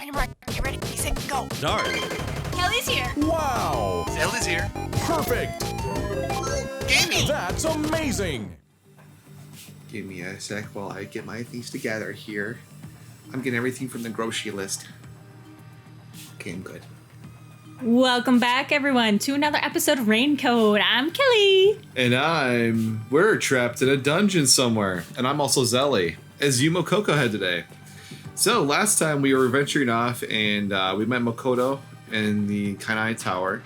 your mark. Get ready, set, go. Start. Kelly's here. Wow! Zelly's here. Perfect! Gamey. That's amazing! Give me a sec while I get my things together here. I'm getting everything from the grocery list. Okay, I'm good. Welcome back, everyone, to another episode of Raincode. I'm Kelly. And we're trapped in a dungeon somewhere. And I'm also Zelly, as Yuma Kokohead today. So last time we were venturing off and we met Makoto in the Kanai Tower.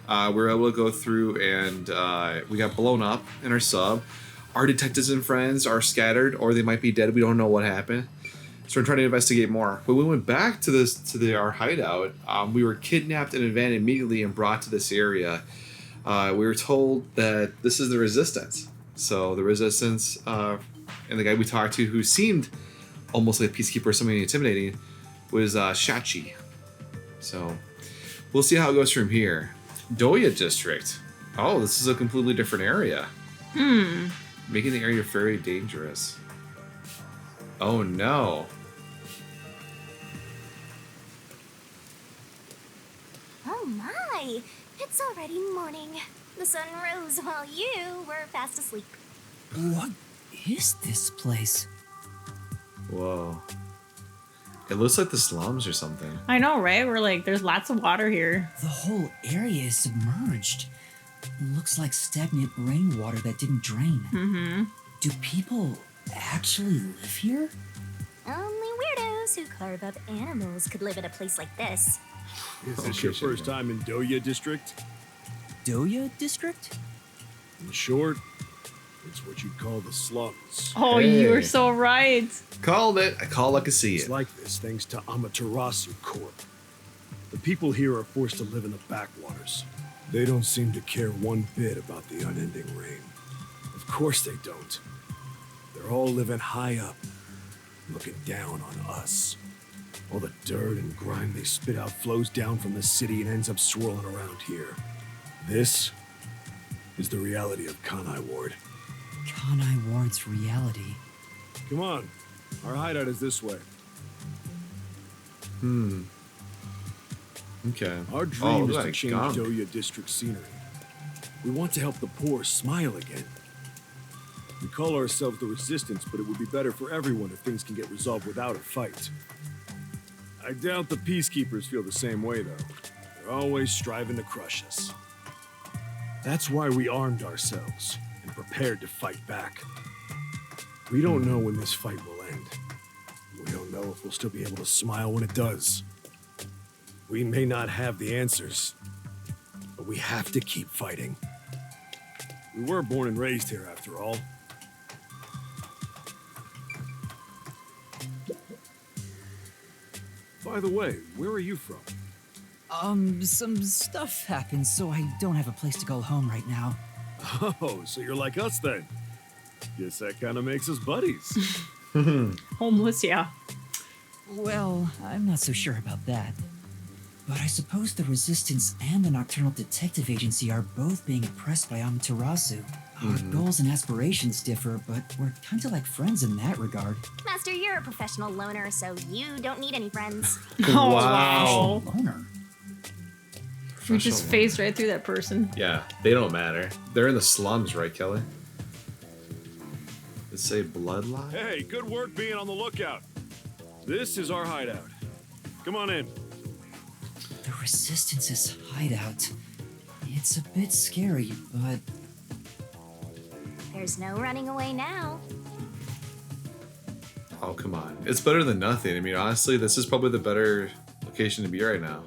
We were able to go through and we got blown up in our sub. Our detectives and friends are scattered or they might be dead. We don't know what happened. So we're trying to investigate more. When we went back to our hideout, we were kidnapped in a van immediately and brought to this area. We were told that this is the Resistance. So the Resistance and the guy we talked to who seemed almost like a peacekeeper or something intimidating was Shachi. So we'll see how it goes from here. Doya District. Oh, this is a completely different area. Making the area very dangerous. Oh no. Oh my! It's already morning. The sun rose while you were fast asleep. What is this place? Whoa. It looks like the slums or something. I know, right? We're like, there's lots of water here. The whole area is submerged. Looks like stagnant rainwater that didn't drain. Mm-hmm. Do people actually live here? Only weirdos who carve up animals could live in a place like this. Is this your first time in Doya District? Doya District? In short, it's what you'd call the slums. Oh, Hey. you were so right. Called it. I call like I see It's it. like this thanks to Amaterasu Corp. The people here are forced to live in the backwaters. They don't seem to care one bit about the unending rain. Of course they don't. They're all living high up, looking down on us. All the dirt and grime they spit out flows down from the city and ends up swirling around here. This is the reality of Kanai Ward. Kanai Ward's reality. Come on, our hideout is this way. Okay. Our dream is to like change gunk. Doya District scenery. We want to help the poor smile again. We call ourselves the Resistance, but it would be better for everyone if things can get resolved without a fight. I doubt the peacekeepers feel the same way, though. They're always striving to crush us. That's why we armed ourselves and prepared to fight back. We don't know when this fight will end. We don't know if we'll still be able to smile when it does. We may not have the answers, but we have to keep fighting. We were born and raised here, after all. By the way, where are you from? Some stuff happened, so I don't have a place to go home right now. Oh, so you're like us then. Guess that kind of makes us buddies. Homeless, yeah. Well, I'm not so sure about that. But I suppose the Resistance and the Nocturnal Detective Agency are both being oppressed by Amaterasu. Our goals and aspirations differ, but we're kind of like friends in that regard. Master, you're a professional loner, so you don't need any friends. Oh, Wow. Loner. We just phased right through that person. Yeah, they don't matter. They're in the slums, right, Kelly? Let's say bloodline? Hey, good work being on the lookout. This is our hideout. Come on in. The Resistance's hideout. It's a bit scary, but There's no running away now. Oh, come on. It's better than nothing. I mean, honestly, this is probably the better location to be right now.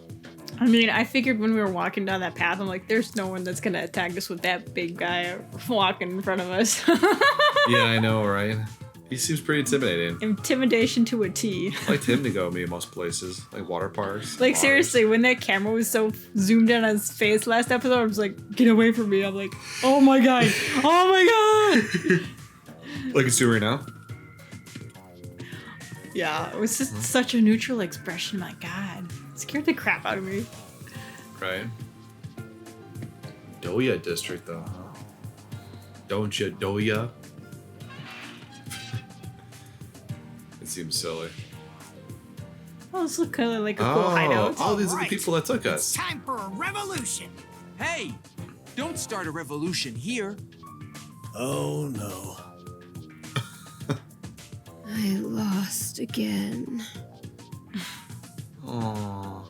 I mean, I figured when we were walking down that path, I'm like, there's no one that's gonna attack us with that big guy walking in front of us. Yeah, I know, right? He seems pretty intimidating. Intimidation to a T. I liked him to go me most places, like water parks. Like, bars. seriously, when that camera was so zoomed in on his face last episode, I was like, get away from me. I'm like, oh my god. Oh my god. Like it's doing right now? Yeah, it was just such a neutral expression. My god. It scared the crap out of me. Right. Doya District, though. Don't ya, Doya? It seems silly. Oh, this looks kind of like a cool hideout. Oh, these are the Alright, people that took It's us. time for a revolution. Hey, don't start a revolution here. Oh no. I lost again. Aww.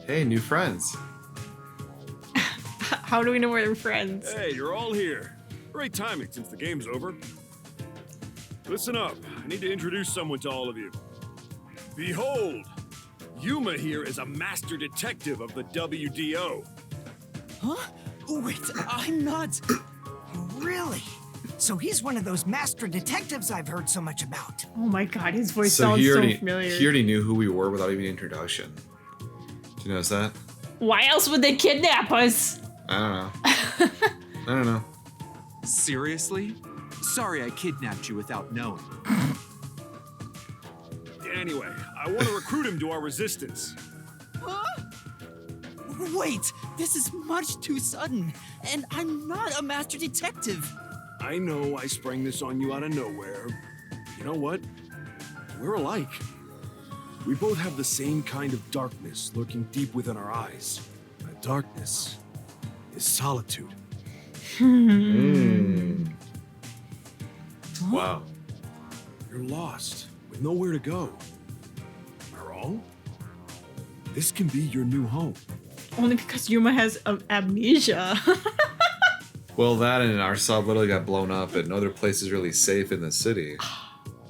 Hey, new friends. How do we know we're friends? Hey, you're all here. Great timing since the game's over. Listen up. I need to introduce someone to all of you. Behold, Yuma here is a master detective of the WDO. Huh? Wait, I'm not. Really? So he's one of those master detectives I've heard so much about. Oh my god, his voice So sounds he so already, familiar. he already knew who we were without even introduction. Did you notice that? Why else would they kidnap us? I don't know. I don't know. Seriously? Sorry I kidnapped you without knowing. Anyway, I want to recruit him to our resistance. Wait, this is much too sudden, and I'm not a master detective. I know I sprang this on you out of nowhere. You know what? We're alike. We both have the same kind of darkness lurking deep within our eyes. That darkness is solitude. Wow. You're lost with nowhere to go. Am I wrong? This can be your new home. Only because Yuma has amnesia. Well, that and our sub literally got blown up, and no other place is really safe in the city.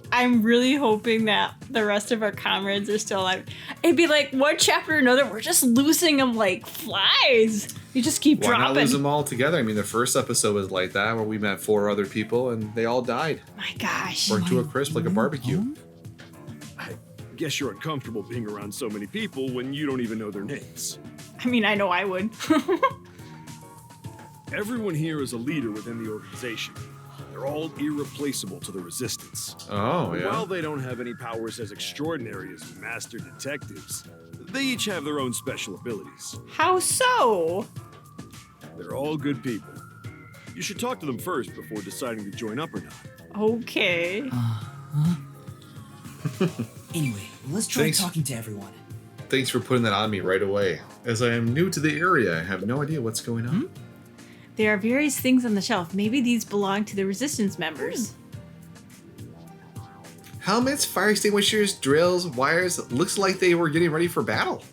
I'm really hoping that the rest of our comrades are still alive. It'd be like one chapter or another, we're just losing them like flies. You just keep Why not dropping. lose them all together? I mean, the first episode was like that, where we met 4 other people, and they all died. My gosh. Burned to a crisp like a barbecue. I guess you're uncomfortable being around so many people when you don't even know their names. I mean, I know I would. Everyone here is a leader within the organization. They're all irreplaceable to the resistance. Oh, yeah. While they don't have any powers as extraordinary as master detectives, they each have their own special abilities. How so? They're all good people. You should talk to them first before deciding to join up or not. Okay. Anyway, let's try Thanks. talking to everyone. Thanks for putting that on me right away. As I am new to the area, I have no idea what's going on. There are various things on the shelf. Maybe these belong to the resistance members. Helmets, fire extinguishers, drills, wires. Looks like they were getting ready for battle.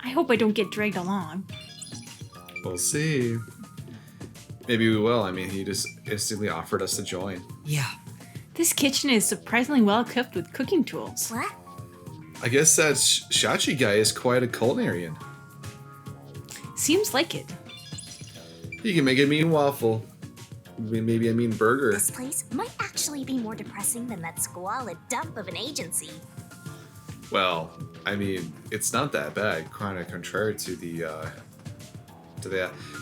I hope I don't get dragged along. We'll see. Maybe we will. I mean, he just instantly offered us to join. Yeah. This kitchen is surprisingly well equipped with cooking tools. What? I guess that Shachi guy is quite a culinarian. Seems like it. He can make a mean waffle. Maybe a mean burger. This place might actually be more depressing than that squalid dump of an agency. Well, I mean, it's not that bad, kind of contrary to the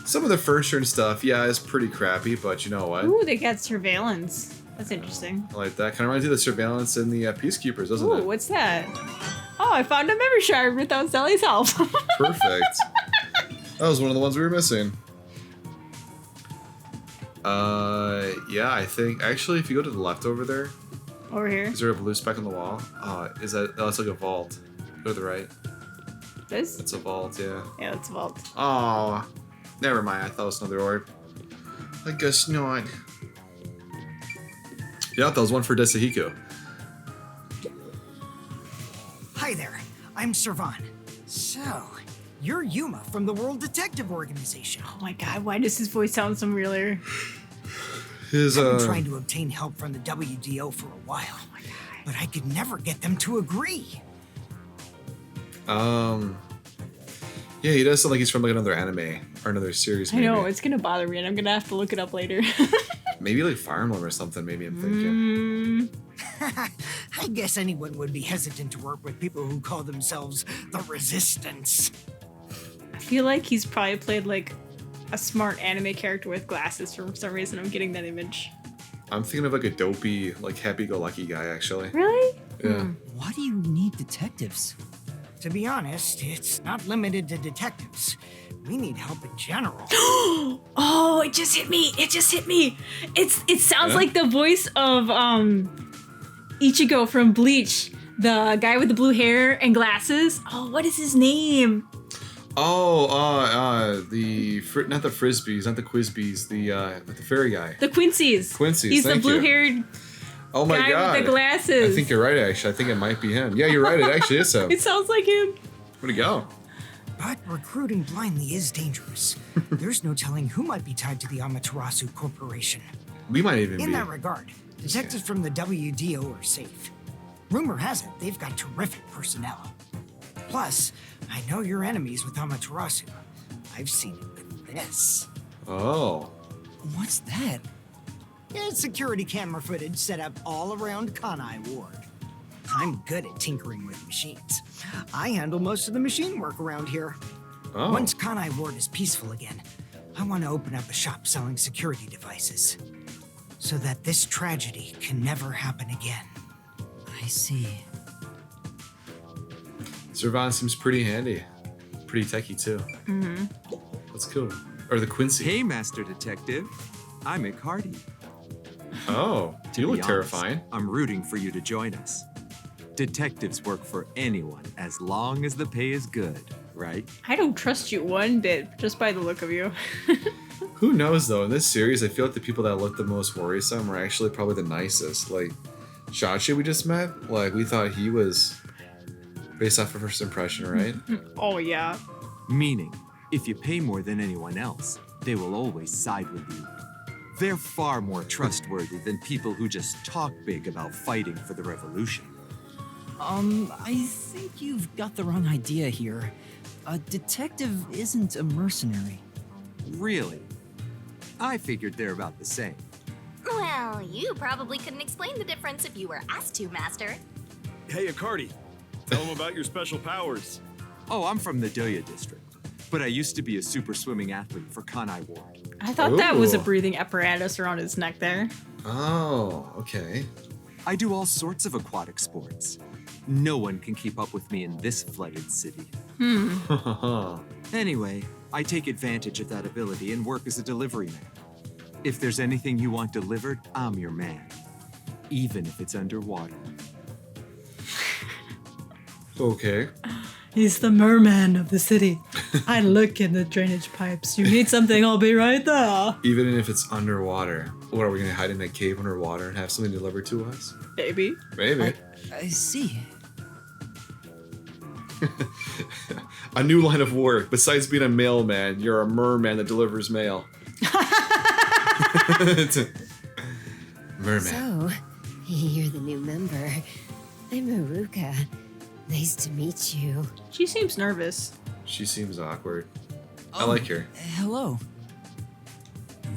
some of the first turn stuff. Yeah, is pretty crappy, but you know what? Ooh, they got surveillance. That's interesting. I like that. Kind of reminds me of the surveillance in the Peacekeepers, doesn't Ooh, it? what's that? Oh, I found a memory shard without Zelly's help. Perfect. That was one of the ones we were missing. Yeah, I think actually, if you go to the left over there, Over here. is there a blue speck on the wall? Is that? Oh, it's like a vault. Go to the right. This? It's a vault. Yeah. Yeah, that's a vault. Oh, never mind. I thought it was another orb. I guess not. Yeah, that was one for Desahiko. Hi there, I'm Servan. So, you're Yuma from the World Detective Organization. Oh my god, why does his voice sound so familiar? His I've been trying to obtain help from the WDO for a while, but I could never get them to agree. Yeah, he does sound like he's from like another anime or another series. I Maybe. know, it's gonna bother me and I'm gonna have to look it up later. Maybe like Fire Emblem or something. Maybe I'm thinking. I guess anyone would be hesitant to work with people who call themselves the Resistance. I feel like he's probably played like a smart anime character with glasses for some reason. I'm getting that image. I'm thinking of like a dopey, like happy-go-lucky guy, actually. Really? Yeah. Why do you need detectives? To be honest, it's not limited to detectives. We need help in general. Oh, it just hit me. It just hit me. It sounds like the voice of Ichigo from Bleach. The guy with the blue hair and glasses. Oh, what is his name? Oh, not the Frisbees, not the Quizbees, the fairy guy. The Quincy's. He's the blue-haired oh my guy God. with the glasses. I think you're right, actually. I think it might be him. Yeah, you're right. It actually is him. It sounds like him. Where'd he go? But recruiting blindly is dangerous. There's no telling who might be tied to the Amaterasu Corporation. We might even In be. that regard, detectives from the WDO are safe. Rumor has it they've got terrific personnel. Plus, I know your enemies with Amaterasu. I've seen it with this. Oh. What's that? It's security camera footage set up all around Kanai Ward. I'm good at tinkering with machines. I handle most of the machine work around here. Oh. Once Kanai Ward is peaceful again, I want to open up a shop selling security devices. So that this tragedy can never happen again. I see. Servan seems pretty handy. Pretty techie, too. Mm-hmm. That's cool. Or the Quincy. Hey, Master Detective. I'm McCarty. Oh, To you be look honest, terrifying. I'm rooting for you to join us. Detectives work for anyone as long as the pay is good, right? I don't trust you one bit, just by the look of you. Who knows, though? In this series, I feel like the people that look the most worrisome are actually probably the nicest. Like, Shachi we just met, like, we thought he was based off of first impression, right? Oh, yeah. Meaning, if you pay more than anyone else, they will always side with you. They're far more trustworthy than people who just talk big about fighting for the revolution. I think you've got the wrong idea here. A detective isn't a mercenary. Really? I figured they're about the same. Well, you probably couldn't explain the difference if you were asked to, Master. Hey, Akardi. Tell him about your special powers. Oh, I'm from the Doya district, but I used to be a super swimming athlete for Kanai Ward. I thought that was a Ooh. breathing apparatus around his neck there. Oh, okay. I do all sorts of aquatic sports. No one can keep up with me in this flooded city. Anyway, I take advantage of that ability and work as a delivery man. If there's anything you want delivered, I'm your man. Even if it's underwater. Okay. He's the merman of the city. I look in the drainage pipes. You need something, I'll be right there. Even if it's underwater. What, are we going to hide in a cave underwater and have something delivered to us? Baby. Maybe. I see. A new line of work. Besides being a mailman, you're a merman that delivers mail. Merman. So, you're the new member. I'm Haruka. Nice to meet you. She seems nervous. She seems awkward. I like her. Hello.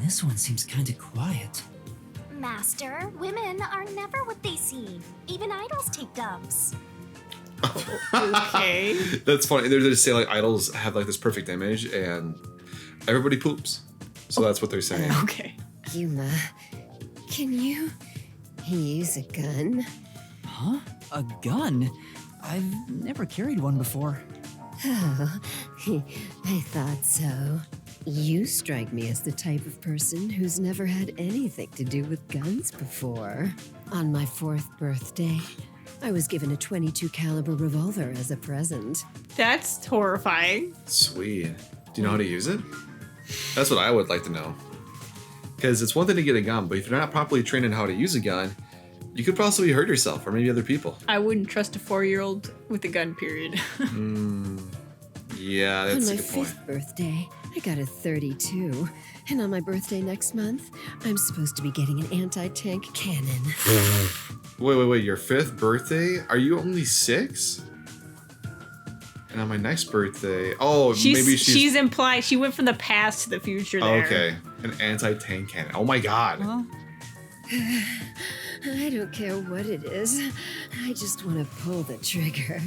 This one seems kinda quiet. Master, women are never what they seem. Even idols take dumps. Okay. That's funny. They're just saying like idols have like this perfect image and everybody poops. So that's what they're saying. Okay. Yuma, can you use a gun? Huh? A gun? I've never carried one before. Oh, I thought so. You strike me as the type of person who's never had anything to do with guns before. On my 4th birthday, I was given a .22 caliber revolver as a present. That's horrifying. Sweet. Do you know how to use it? That's what I would like to know. Because it's one thing to get a gun, but if you're not properly trained in how to use a gun, you could possibly hurt yourself or maybe other people. I wouldn't trust a 4-year-old with a gun, period. Yeah, On that's my a good point. 5th birthday, I got a .32. And on my birthday next month, I'm supposed to be getting an anti-tank cannon. Wait. Your 5th birthday? Are you only 6? And on my next birthday... Oh, maybe she's implied. She went from the past to the future Oh, there. okay. An anti-tank cannon. Oh my god. Well, I don't care what it is. I just want to pull the trigger.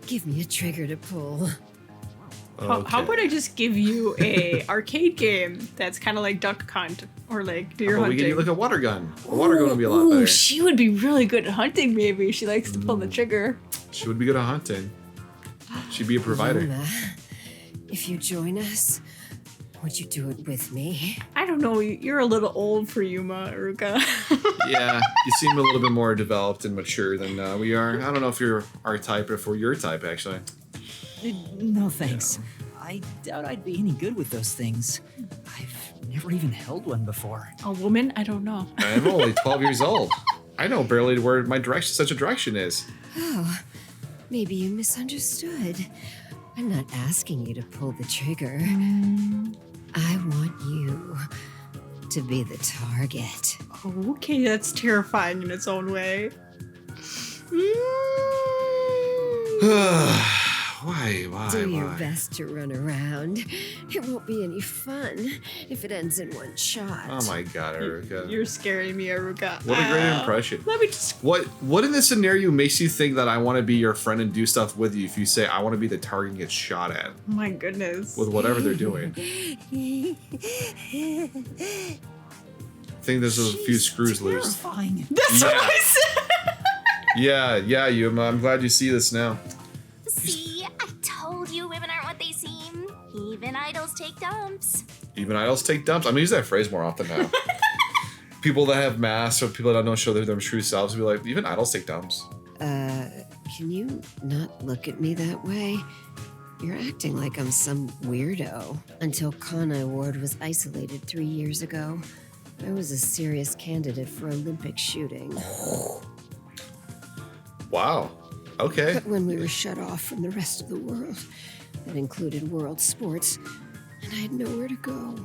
Give me a trigger to pull. how about I just give you a arcade game that's kind of like Duck Hunt or like Deer How about we Hunting? get you like a water gun? A water gun would be a lot better. She would be really good at hunting, maybe. She likes to pull the trigger. She would be good at hunting. She'd be a provider. Yuma, If you join us, would you do it with me? I don't know. You're a little old for Yuma, Aruka. Yeah, you seem a little bit more developed and mature than we are. I don't know if you're our type or if we're your type, actually. No thanks. I doubt I'd be any good with those things. I've never even held one before. A woman? I don't know. I'm only 12 years old. I know barely where my direction, such a direction is. Oh, maybe you misunderstood. I'm not asking you to pull the trigger. I want you to be the target. Okay, that's terrifying in its own way. Why? Do your best to run around. It won't be any fun if it ends in one shot. Oh my god, Aruka. You're scaring me, Aruka. What a great impression. Let me just... What in this scenario makes you think that I want to be your friend and do stuff with you if you say I want to be the target and get shot at? My goodness. With whatever they're doing. I think there's a few screws loose. Terrifying. That's what I said! Yeah, Yuma. I'm glad you see this now. See, I told you women aren't what they seem. Even idols take dumps. Even idols take dumps. I'm gonna use that phrase more often now. People that have masks or people that don't show their true selves will be like, even idols take dumps. Can you not look at me that way? You're acting like I'm some weirdo. Until Kanai Ward was isolated 3 years ago, I was a serious candidate for Olympic shooting. Wow. Okay. But when we were shut off from the rest of the world, that included world sports, and I had nowhere to go.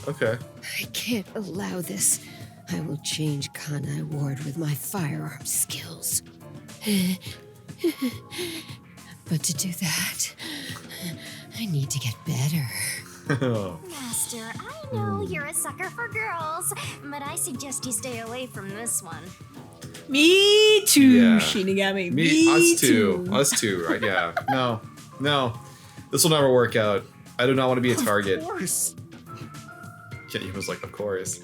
Okay. I can't allow this. I will change Kanai Ward with my firearm skills. But to do that, I need to get better. Master, I know you're a sucker for girls, but I suggest you stay away from this one. Me too, Yeah. Shinigami. Us too. Us too, right? Yeah. No. This will never work out. I do not want to be a target. Of course. Yeah, he was like, of course.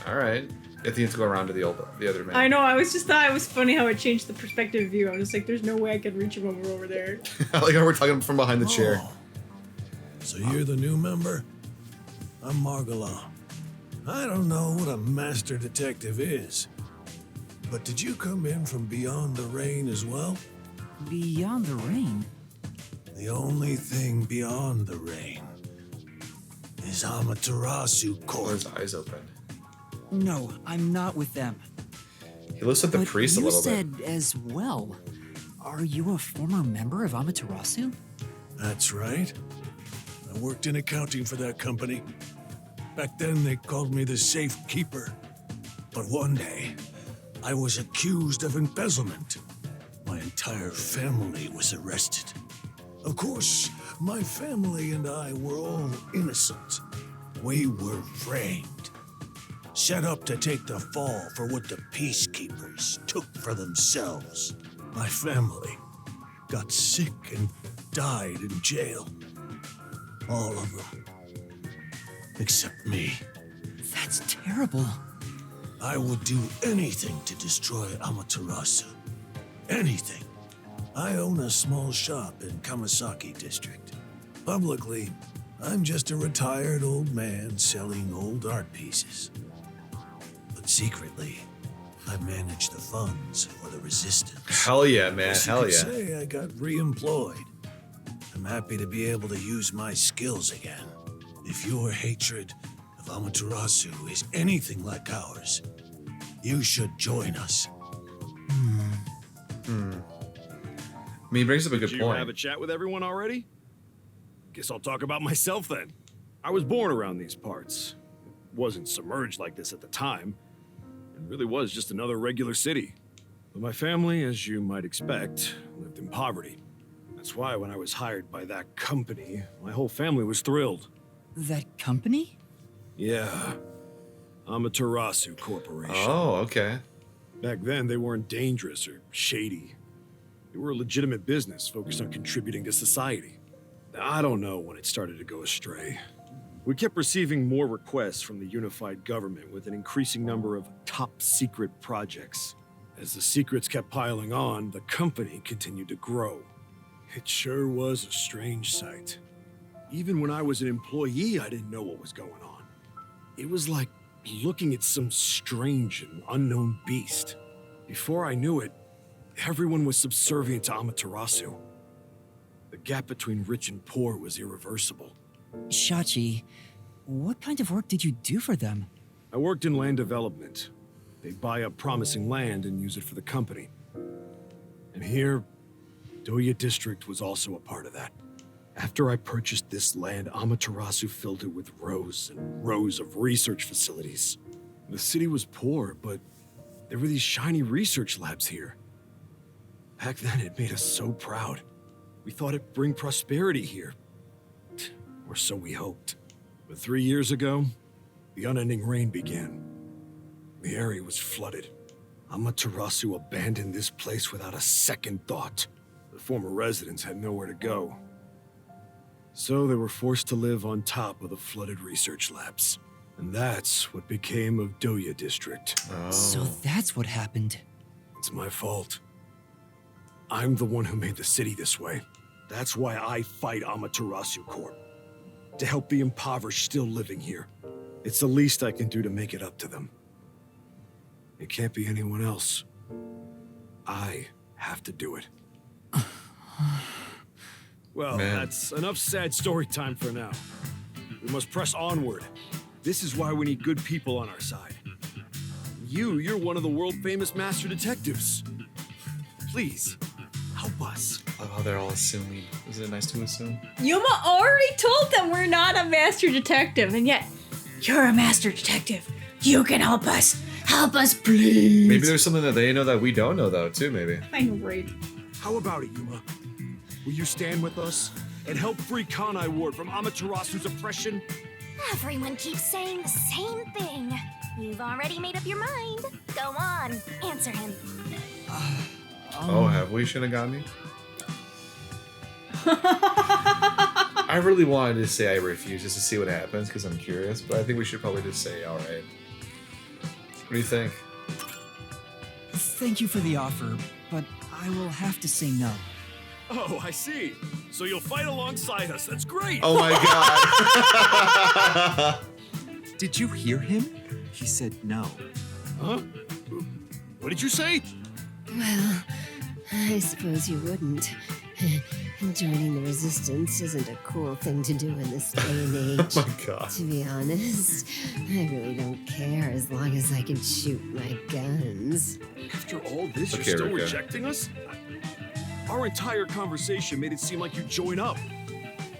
Alright. I think it's to go around to the other man. I know, I was just thought it was funny how it changed the perspective view. I was just like, there's no way I could reach him over there. Like how we're talking from behind the chair. Oh. So you're the new member? I'm Margola. I don't know what a master detective is, but did you come in from beyond the rain as well? Beyond the rain? The only thing beyond the rain is Amaterasu Or Court. his eyes open. No, I'm not with them. He looks like the But priest a you little said bit. as well. Are you a former member of Amaterasu? That's right. I worked in accounting for that company. Back then, they called me the safe keeper. But one day, I was accused of embezzlement. My entire family was arrested. Of course, my family and I were all innocent. We were framed. Set up to take the fall for what the peacekeepers took for themselves. My family got sick and died in jail. All of them. Except me. That's terrible. I would do anything to destroy Amaterasu. Anything. I own a small shop in Kamasaki District. Publicly, I'm just a retired old man selling old art pieces. But secretly, I manage the funds for the resistance. Hell yeah, man. Guess you Hell could yeah. say I got re-employed. I'm happy to be able to use my skills again. If your hatred of Amaterasu is anything like ours, you should join us. I mean, he brings up a good Did you point. have a chat with everyone already? Guess I'll talk about myself then. I was born around these parts. Wasn't submerged like this at the time. It really was just another regular city. But my family, as you might expect, lived in poverty. That's why when I was hired by that company, my whole family was thrilled. That company? Yeah. Amaterasu Corporation. Oh, okay. Back then, they weren't dangerous or shady. They were a legitimate business focused on contributing to society. I don't know when it started to go astray. We kept receiving more requests from the unified government with an increasing number of top-secret projects. As the secrets kept piling on, the company continued to grow. It sure was a strange sight. Even when I was an employee, I didn't know what was going on. It was like looking at some strange and unknown beast. Before I knew it, everyone was subservient to Amaterasu. The gap between rich and poor was irreversible. Shachi, what kind of work did you do for them? I worked in land development. They buy up promising land and use it for the company. And here, Doya District was also a part of that. After I purchased this land, Amaterasu filled it with rows and rows of research facilities. The city was poor, but there were these shiny research labs here. Back then, it made us so proud. We thought it'd bring prosperity here. Or so we hoped. But 3 years ago, the unending rain began. The area was flooded. Amaterasu abandoned this place without a second thought. The former residents had nowhere to go. So they were forced to live on top of the flooded research labs. And that's what became of Doya District. So that's what happened. It's my fault. I'm the one who made the city this way. That's why I fight Amaterasu Corp. To help the impoverished still living here. It's the least I can do to make it up to them. It can't be anyone else. I have to do it. Well, that's enough sad story time for now. We must press onward. This is why we need good people on our side. You're one of the world-famous master detectives. Please, help us. Oh, they're all assuming. Isn't it nice to assume? Yuma already told them we're not a master detective, and yet you're a master detective. You can help us. Help us, please. Maybe there's something that they know that we don't know, though, too, maybe. I know, right? How about it, Yuma? Will you stand with us and help free Kanai Ward from Amaterasu's oppression? Everyone keeps saying the same thing. You've already made up your mind. Go on, answer him. Oh, have we, Shinigami? I really wanted to say I refuse just to see what happens because I'm curious, but I think we should probably just say, all right. What do you think? Thank you for the offer, but I will have to say no. Oh, I see. So you'll fight alongside us. That's great. Oh my god. Did you hear him? He said no. Huh? What did you say? Well, I suppose you wouldn't. Joining the Resistance isn't a cool thing to do in this day and age. Oh my god. To be honest, I really don't care as long as I can shoot my guns. After all this, Okay, you're still Rika. rejecting us? Our entire conversation made it seem like you'd join up.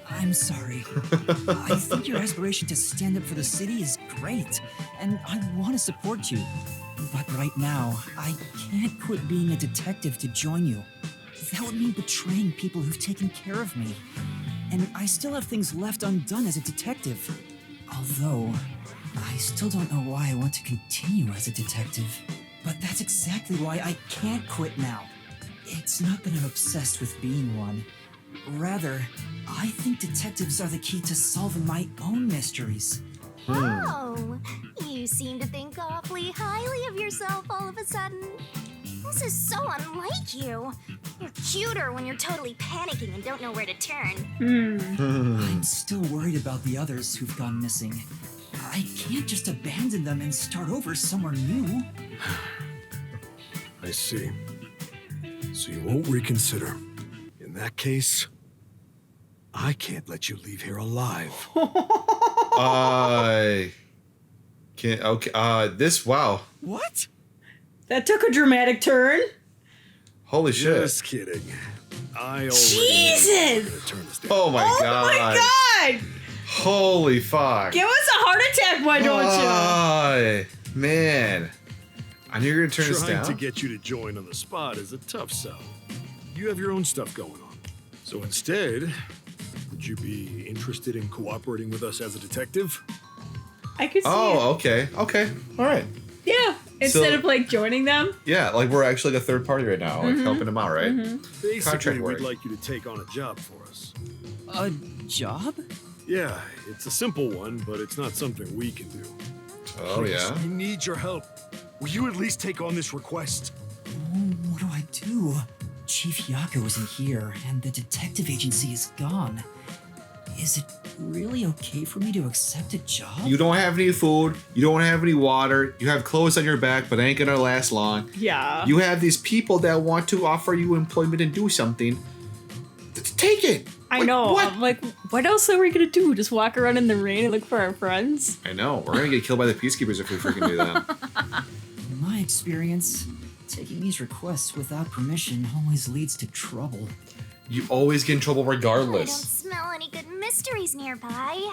I'm sorry. I think your aspiration to stand up for the city is great, and I want to support you. But right now, I can't quit being a detective to join you. That would mean betraying people who've taken care of me. And I still have things left undone as a detective. Although, I still don't know why I want to continue as a detective. But that's exactly why I can't quit now. It's not that I'm obsessed with being one. Rather, I think detectives are the key to solving my own mysteries. Oh, you seem to think awfully highly of yourself all of a sudden. This is so unlike you. You're cuter when you're totally panicking and don't know where to turn. I'm still worried about the others who've gone missing. I can't just abandon them and start over somewhere new. I see. So you won't reconsider. In that case, I can't let you leave here alive. I can't. Okay. Wow. What? That took a dramatic turn. Holy shit. Just kidding. I already Jesus! knew you were gonna turn this down. Oh my Oh god. my god! Holy fuck. Give us a heart attack, why don't you? Man. I knew you were gonna turn this Trying down. to get you to join on the spot is a tough sell. You have your own stuff going on. So instead, would you be interested in cooperating with us as a detective? I could see it. Oh, okay. Okay. All right. Yeah. Instead So- of like joining them. Yeah, like we're actually like a third party right now, like helping them out, right? Basically, Contract work. we'd like you to take on a job for us. A job? Yeah, it's a simple one, but it's not something we can do. Oh Please, yeah. We need your help. Will you at least take on this request? What do I do? Chief Yako isn't here, and the detective agency is gone. Is it really okay for me to accept a job? You don't have any food. You don't have any water. You have clothes on your back, but ain't gonna last long. Yeah. You have these people that want to offer you employment and do something. Take it. I know. What? I'm like, what else are we gonna do? Just walk around in the rain and look for our friends? I know. We're gonna get killed by the peacekeepers if we freaking do that. In my experience, taking these requests without permission always leads to trouble. You always get in trouble I don't regardless. smell any good mysteries nearby.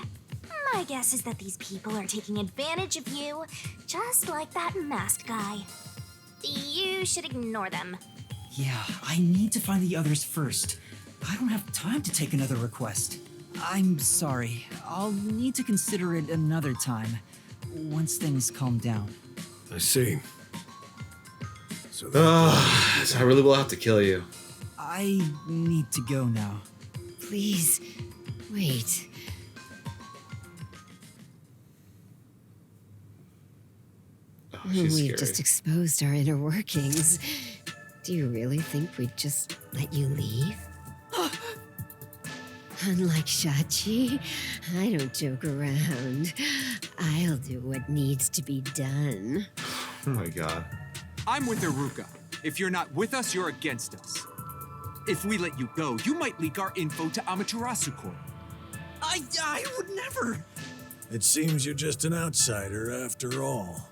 My guess is that these people are taking advantage of you, just like that masked guy. You should ignore them. Yeah, I need to find the others first. I don't have time to take another request. I'm sorry. I'll need to consider it another time, once things calm down. I see. So So I really will have to kill you. I need to go now. Please, wait. Oh, she's We've scary. just exposed our inner workings. Do you really think we'd just let you leave? Unlike Shachi, I don't joke around. I'll do what needs to be done. Oh my god. I'm with Iruka. If you're not with us, you're against us. If we let you go, you might leak our info to Amaterasu Corp. I would never. It seems you're just an outsider after all.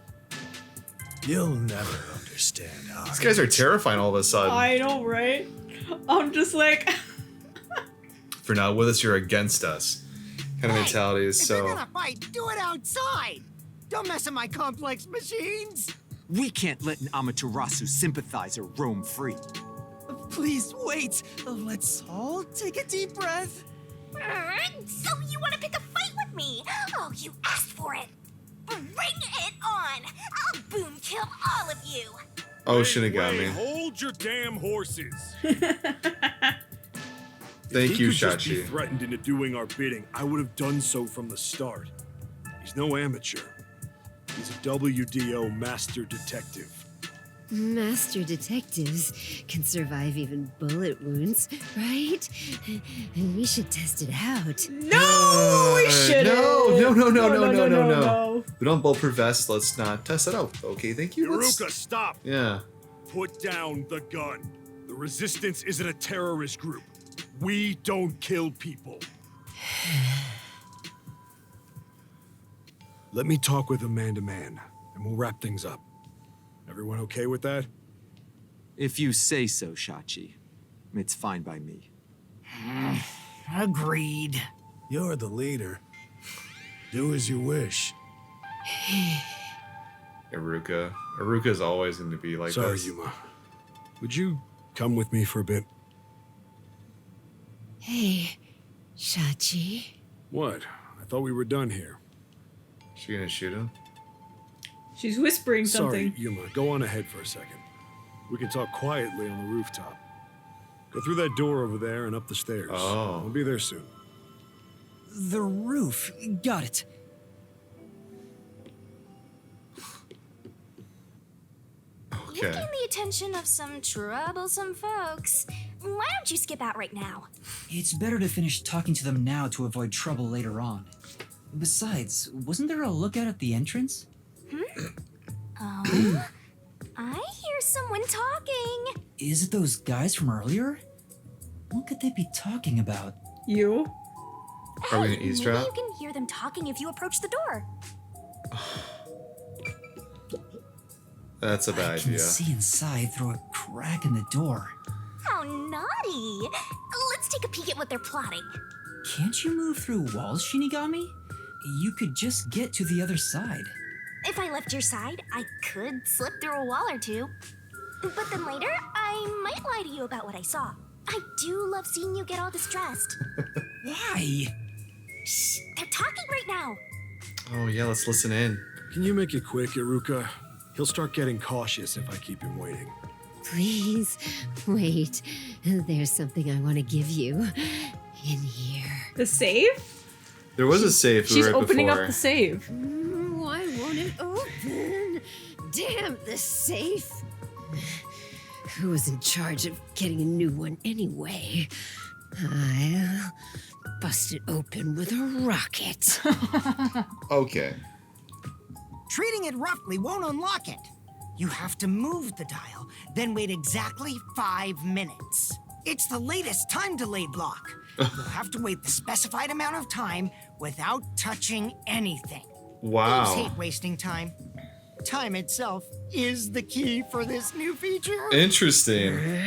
You'll never understand how. These guys are terrifying all of a sudden. I know, right? I'm just like, For now, with us, you're against us. Kind of mentality is If you're so. gonna fight, do it outside. Don't mess with my complex machines. We can't let an Amaterasu sympathizer roam free. Please wait. Let's all take a deep breath. So you want to pick a fight with me? Oh, you asked for it. Bring it on. I'll boom kill all of you. Oh, Wait, Shinigami. hold your damn horses. Thank If you, he could just be Shachi. threatened into doing our bidding, I would have done so from the start. He's no amateur. He's a WDO master detective. Master detectives can survive even bullet wounds, right? We should test it out. no, we shouldn't. No. We don't bulletproof vests. Let's not test it out. Okay, thank you. Let's- Iruka, stop! Yeah. Put down the gun. The Resistance isn't a terrorist group. We don't kill people. Let me talk with him man to man, and we'll wrap things up. Everyone okay with that? If you say so, Shachi. It's fine by me. Agreed. You're the leader. Do as you wish. Iruka. Iruka's always going to be like Sorry, this. Yuma. Would you come with me for a bit? Hey, Shachi. What? I thought we were done here. She gonna shoot him? She's whispering Sorry, something. Yuma. Go on ahead for a second. We can talk quietly on the rooftop. Go through that door over there and up the stairs. Oh. I'll be there soon. The roof. Got it. You've Okay. gained the attention of some troublesome folks. Why don't you skip out right now? It's better to finish talking to them now to avoid trouble later on. Besides, wasn't there a lookout at the entrance? Oh, I hear someone talking. Is it those guys from earlier? What could they be talking about? You? Are we Hey, gonna eavesdrop? Maybe you can hear them talking if you approach the door. That's a I bad can idea. see inside through a crack in the door. How naughty! Let's take a peek at what they're plotting. Can't you move through walls, Shinigami? You could just get to the other side. If I left your side, I could slip through a wall or two. But then later, I might lie to you about what I saw. I do love seeing you get all distressed. Why? Shh, they're talking right now. Oh yeah, let's listen in. Can you make it quick, Iruka? He'll start getting cautious if I keep him waiting. Please, wait. There's something I want to give you in here. The safe? There was a safe She's right opening before. up the safe. Why won't it open? Damn the safe. Who was in charge of getting a new one anyway? I'll bust it open with a rocket. Okay. Treating it roughly won't unlock it. You have to move the dial, then wait exactly 5 minutes. It's the latest time delay block. You'll have to wait the specified amount of time without touching anything. Wow. Thieves hate wasting time. Time itself is the key for this new feature. Interesting.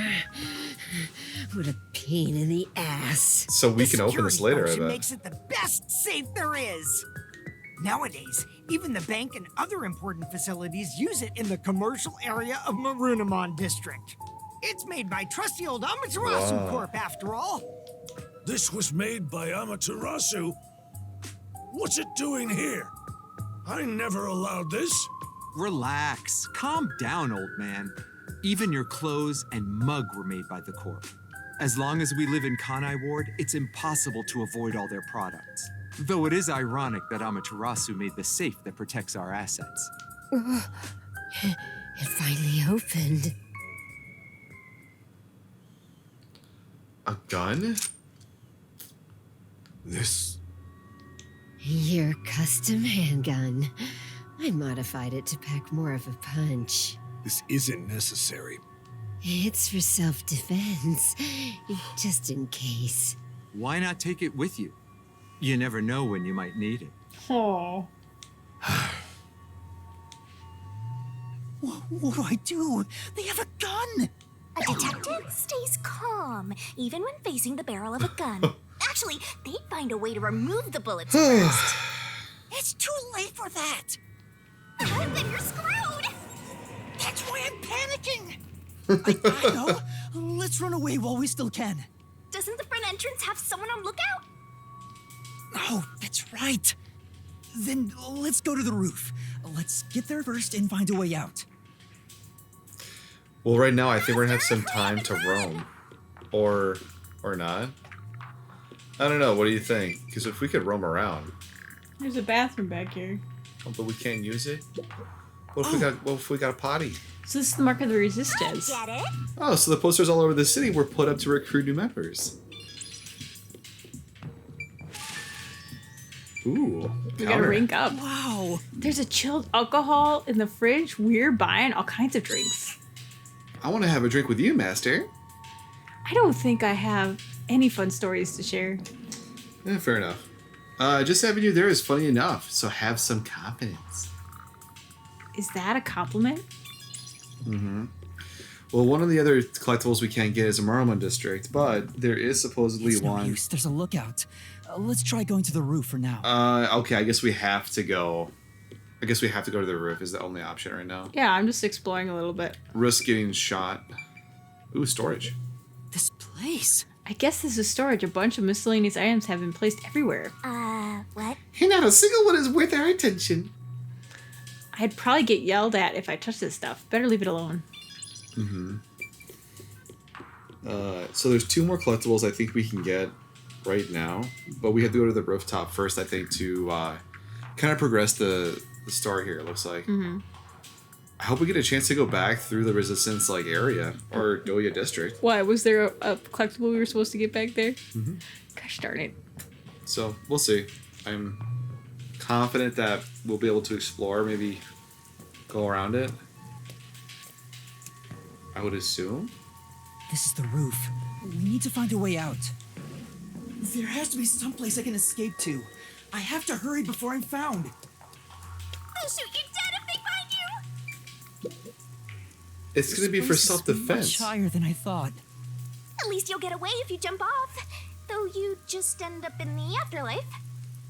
What a pain in the ass. So we The can open this security later, I function bet. makes it the best safe there is. Nowadays, even the bank and other important facilities use it in the commercial area of Marunimon District. It's made by trusty old Amaterasu Wow. Corp, after all. This was made by Amaterasu? What's it doing here? I never allowed this. Relax. Calm down, old man. Even your clothes and mug were made by the Corp. As long as we live in Kanai Ward, it's impossible to avoid all their products. Though it is ironic that Amaterasu made the safe that protects our assets. It finally opened. A gun? This... Your custom handgun. I modified it to pack more of a punch. this isn't necessary. It's for self-defense, just in case. Why not take it with you? You never know when you might need it. Oh. What do I do? They have a gun! A detective stays calm, even when facing the barrel of a gun. Actually, they'd find a way to remove the bullets first. It's too late for that! Then you're screwed! That's why I'm panicking! I know. Let's run away while we still can. Doesn't the front entrance have someone on lookout? Oh, that's right. Then let's go to the roof. Let's get there first and find a way out. Well, right now I think we're gonna have some time to roam, or not. I don't know. What do you think? Because if we could roam around, There's a bathroom back here. oh, but we can't use it. What if we got a potty? So this is the mark of the resistance. Get it? Oh, so the posters all over the city were put up to recruit new members. Ooh, We gotta counter. rank up. Wow. There's a chilled alcohol in the fridge. We're buying all kinds of drinks. I want to have a drink with you, Master. I don't think I have any fun stories to share. Fair enough. Just having you there is funny enough, so have some confidence. Is that a compliment? Well, one of the other collectibles we can't get is a Marumon District, but there is supposedly It's no one. use. There's a lookout. Let's try going to the roof for now. Okay, I guess we have to go. I guess we have to go to the roof is the only option right now. Yeah, I'm just exploring a little bit. Risk getting shot. Ooh, storage. This place. I guess this is storage. A bunch of miscellaneous items have been placed everywhere. What? And not a single one is worth our attention. I'd probably get yelled at if I touched this stuff. Better leave it alone. So there's 2 more collectibles I think we can get right now, but we have to go to the rooftop first, I think, to kind of progress the story here, it looks like. I hope we get a chance to go back through the Resistance area or Doya District. Why? Was there a collectible we were supposed to get back there? Gosh darn it. So we'll see. I'm confident that we'll be able to explore, maybe go around it. I would assume. This is the roof. We need to find a way out. There has to be some place I can escape to. I have to hurry before I'm found. They'll shoot you dead if they find you! It's going to be for This place is self-defense. much higher than I thought. At least you'll get away if you jump off. Though you just end up in the afterlife.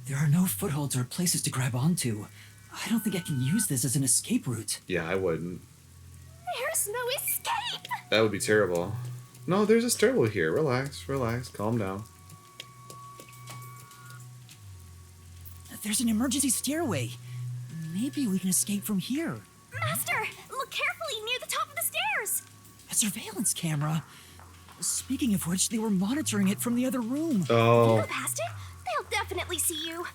There are no footholds or places to grab onto. I don't think I can use this as an escape route. Yeah, I wouldn't. There's no escape! That would be terrible. No, there's a stairwell here. Relax, calm down. There's an emergency stairway. Maybe we can escape from here. Master, look carefully near the top of the stairs! A surveillance camera. Speaking of which, they were monitoring it from the other room. If you Oh, go past it, they'll definitely see you.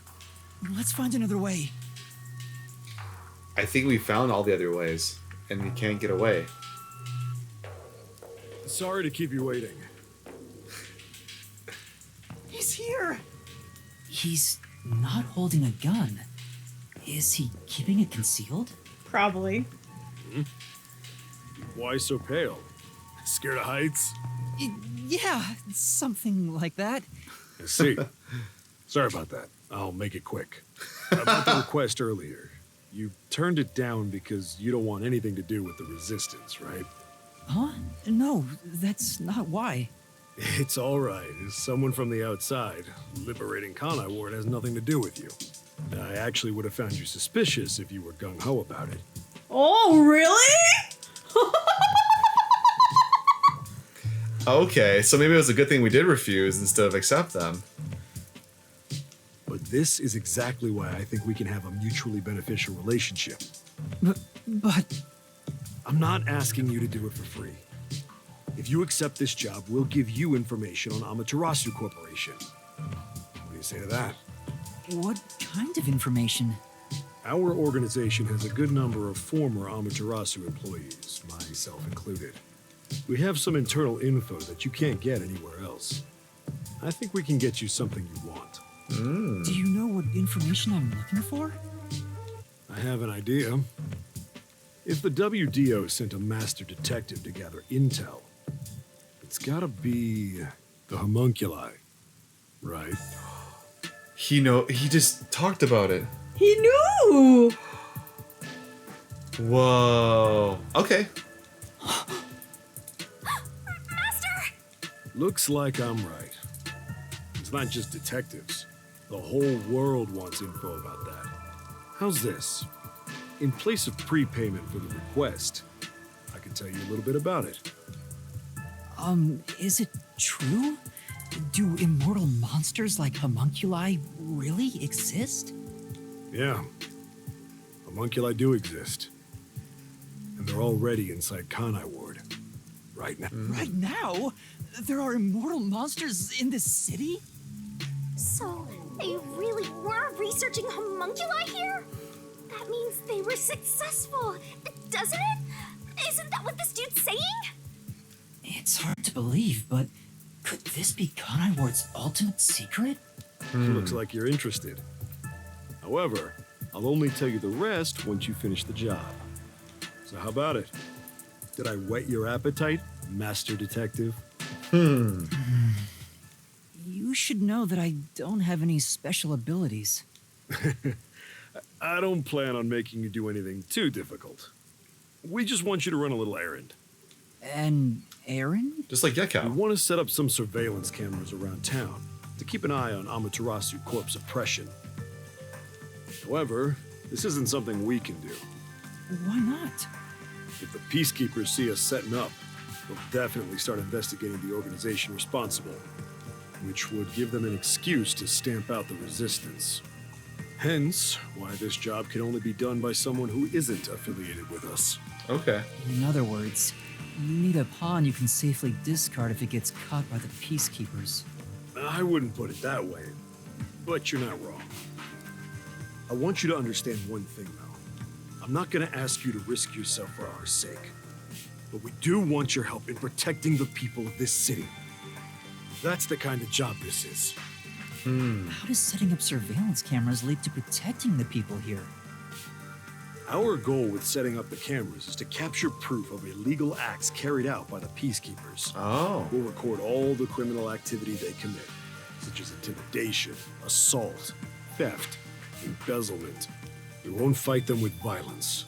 Let's find another way. I think we found all the other ways, and we can't get away. Sorry to keep you waiting. He's here! He's not holding a gun. Is he keeping it concealed? Probably. Why so pale? Scared of heights? Yeah, something like that. I see. Sorry about that. I'll make it quick. About the request earlier. You turned it down because you don't want anything to do with the Resistance, right? Huh? No, that's not why. It's all right. As someone from the outside, liberating Kanai Ward has nothing to do with you. I actually would have found you suspicious if you were gung-ho about it. Oh, really? Okay, so maybe it was a good thing we did refuse instead of accept them. But this is exactly why I think we can have a mutually beneficial relationship. But I'm not asking you to do it for free. If you accept this job, we'll give you information on Amaterasu Corporation. What do you say to that? what kind of information? Our organization has a good number of former Amaterasu employees, myself included. We have some internal info that you can't get anywhere else. I think we can get you something you want. Do you know what information I'm looking for? I have an idea. If the WDO sent a master detective to gather intel, it's gotta be the homunculi, right? He just talked about it. He knew! Whoa. Okay. Master! Looks like I'm right. It's not just detectives. The whole world wants info about that. How's this? In place of prepayment for the request, I can tell you a little bit about it. Is it true? Do immortal monsters like homunculi really exist? Yeah. Homunculi do exist. And they're already inside Kanai Ward. Right now. Right now? There are immortal monsters in this city? So, they really were researching homunculi here? That means they were successful, doesn't it? Isn't that what this dude's saying? It's hard to believe, but could this be Kanai Ward's ultimate secret? Looks like you're interested. However, I'll only tell you the rest once you finish the job. So how about it? Did I whet your appetite, Master Detective? You should know that I don't have any special abilities. I don't plan on making you do anything too difficult. We just want you to run a little errand. An errand? Just like We Gekko. want to set up some surveillance cameras around town to keep an eye on Amaterasu Corp's oppression. However, this isn't something we can do. Why not? If the peacekeepers see us setting up, they'll definitely start investigating the organization responsible, which would give them an excuse to stamp out the resistance. Hence, why this job can only be done by someone who isn't affiliated with us. Okay. In other words, you need a pawn you can safely discard if it gets caught by the peacekeepers. I wouldn't put it that way, but you're not wrong. I want you to understand one thing, though. I'm not going to ask you to risk yourself for our sake, but we do want your help in protecting the people of this city. That's the kind of job this is. How does setting up surveillance cameras lead to protecting the people here? Our goal with setting up the cameras is to capture proof of illegal acts carried out by the peacekeepers. Oh. We'll record all the criminal activity they commit, such as intimidation, assault, theft, embezzlement. We won't fight them with violence.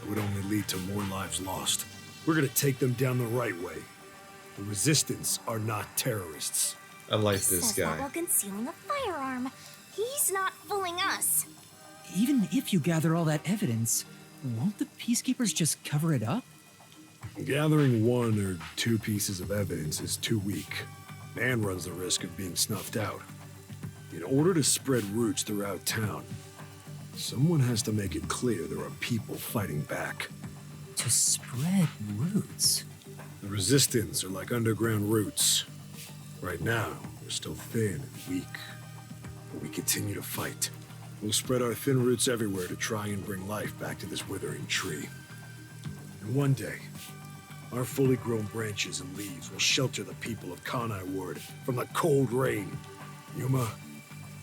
It would only lead to more lives lost. We're gonna take them down the right way. The Resistance are not terrorists. I like He this says that guy. while concealing a firearm. He's not fooling us. Even if you gather all that evidence, won't the peacekeepers just cover it up? Gathering one or two pieces of evidence is too weak and runs the risk of being snuffed out. In order to spread roots throughout town, someone has to make it clear there are people fighting back. To spread roots? The Resistance are like underground roots. Right now, we're still thin and weak, but we continue to fight. We'll spread our thin roots everywhere to try and bring life back to this withering tree. And one day, Our fully grown branches and leaves will shelter the people of Kanai Ward from the cold rain. Yuma,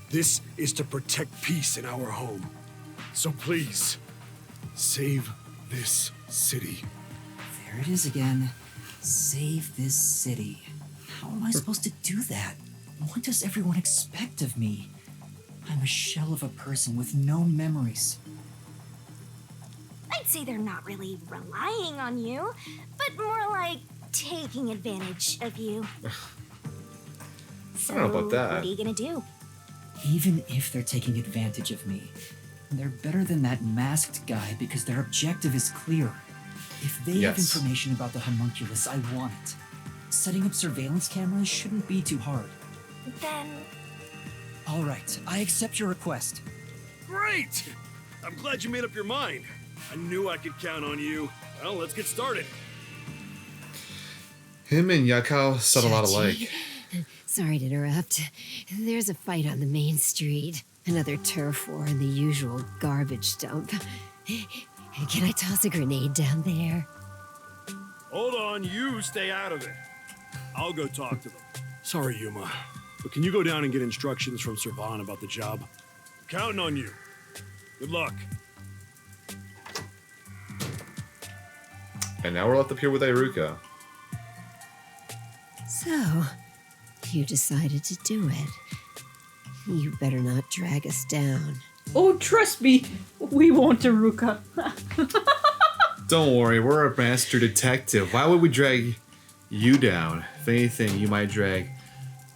this is to protect peace in our home. So please, save this city. There it is again. Save this city. How am I supposed to do that? What does everyone expect of me? I'm a shell of a person with no memories. I'd say they're not really relying on you, but more like taking advantage of you. I don't know about that. What are you gonna do? Even if they're taking advantage of me, they're better than that masked guy because their objective is clear. If they have Yes. information about the homunculus, I want it. Setting up surveillance cameras shouldn't be too hard. Then All right, I accept your request. Great! I'm glad you made up your mind. I knew I could count on you. Well, let's get started. Him and Yakao sound a lot Chachi, alike. Sorry to interrupt. There's a fight on the main street. Another turf war in the usual garbage dump. Can I toss a grenade down there? Hold on, you stay out of it. I'll go talk to them. Sorry, Yuma, but can you go down and get instructions from Servan about the job? Counting on you. Good luck. And now we're left up here with Iruka. So, you decided to do it. You better not drag us down. Oh, trust me, we won't, Iruka. Don't worry, we're a master detective. Why would we drag you down? If anything, you might drag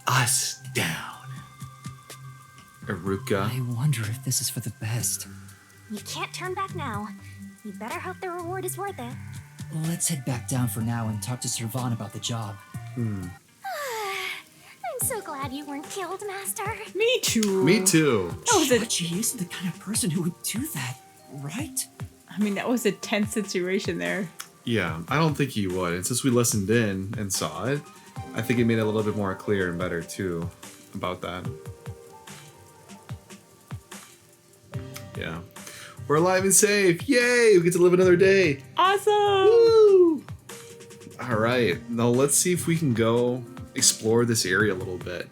us down. Iruka. I wonder if this is for the best. you can't turn back now. You better hope the reward is worth it. Let's head back down for now and talk to Servan about the job. I'm so glad you weren't killed, Master. Me too. Me too. That was a, Chachi isn't the kind of person who would do that, right? I mean, that was a tense situation there. Yeah, I don't think he would. And since we listened in and saw it, I think it made it a little bit more clear and better too about that. Yeah. We're alive and safe. Yay! We get to live another day. Awesome. Woo! All right. Now let's see if we can go explore this area a little bit.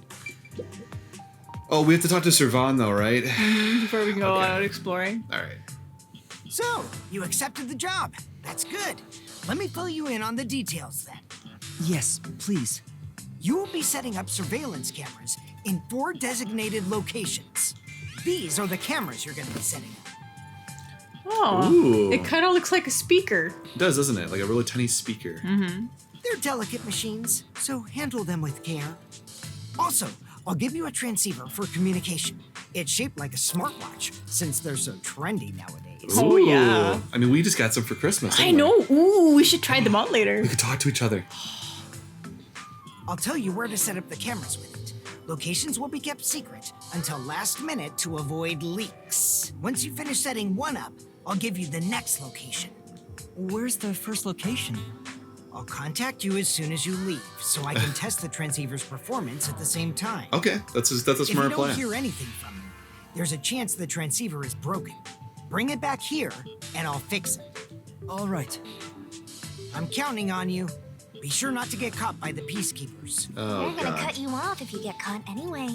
Oh, we have to talk to Servan though, right? Before we can go Okay. out exploring. All right. So, you accepted the job. That's good. Let me fill you in on the details then. Yes, please. You will be setting up surveillance cameras in 4 designated locations. These are the cameras you're going to be setting up. Oh, Ooh. it kind of looks like a speaker. It does, doesn't it? Like a really tiny speaker. They're delicate machines, so handle them with care. Also, I'll give you a transceiver for communication. It's shaped like a smartwatch, since they're so trendy nowadays. Oh, yeah. I mean, we just got some for Christmas. I didn't we? know. Ooh, we should try them out later. We could talk to each other. I'll tell you where to set up the cameras with it. Locations will be kept secret until last minute to avoid leaks. Once you finish setting one up, I'll give you the next location. Where's the first location? I'll contact you as soon as you leave, so I can test the transceiver's performance at the same time. Okay, that's a If you smart don't plan. hear anything from me, there's a chance the transceiver is broken. Bring it back here, and I'll fix it. All right. I'm counting on you. Be sure not to get caught by the peacekeepers. Oh, They're gonna God. cut you off if you get caught anyway.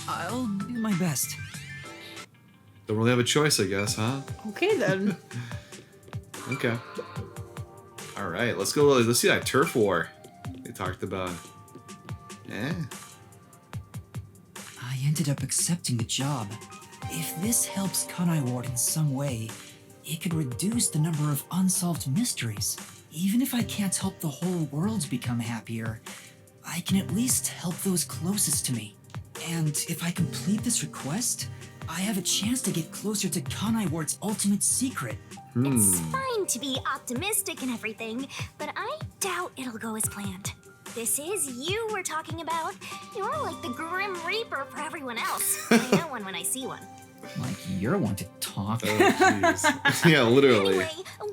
I'll do my best. Don't really have a choice, I guess, huh? Okay, then. Okay. All right, let's go. Let's see that turf war they talked about. Yeah. I ended up accepting the job. If this helps Kanai Ward in some way, it could reduce the number of unsolved mysteries. Even if I can't help the whole world become happier, I can at least help those closest to me. And if I complete this request, I have a chance to get closer to Kanai Ward's ultimate secret. It's fine to be optimistic and everything, but I doubt it'll go as planned. This is you we're talking about. You're like the Grim Reaper for everyone else. I know one when I see one. Like you're one to talk. Oh, jeez. Yeah, literally. Anyway,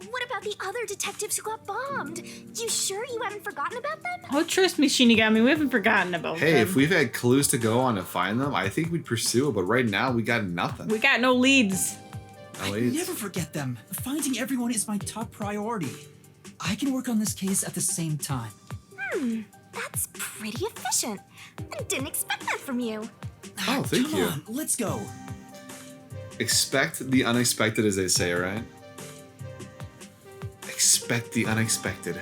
what about the other detectives who got bombed? You sure you haven't forgotten about them? Oh, trust me, Shinigami, we haven't forgotten about Hey, them. if we've had clues to go on to find them, I think we'd pursue it. But right now, we got nothing. We got no leads. No leads. Never forget them. Finding everyone is my top priority. I can work on this case at the same time. That's pretty efficient. I didn't expect that from you. Oh, thank Come you. on, let's go. Expect the unexpected, as they say, right? Expect the unexpected.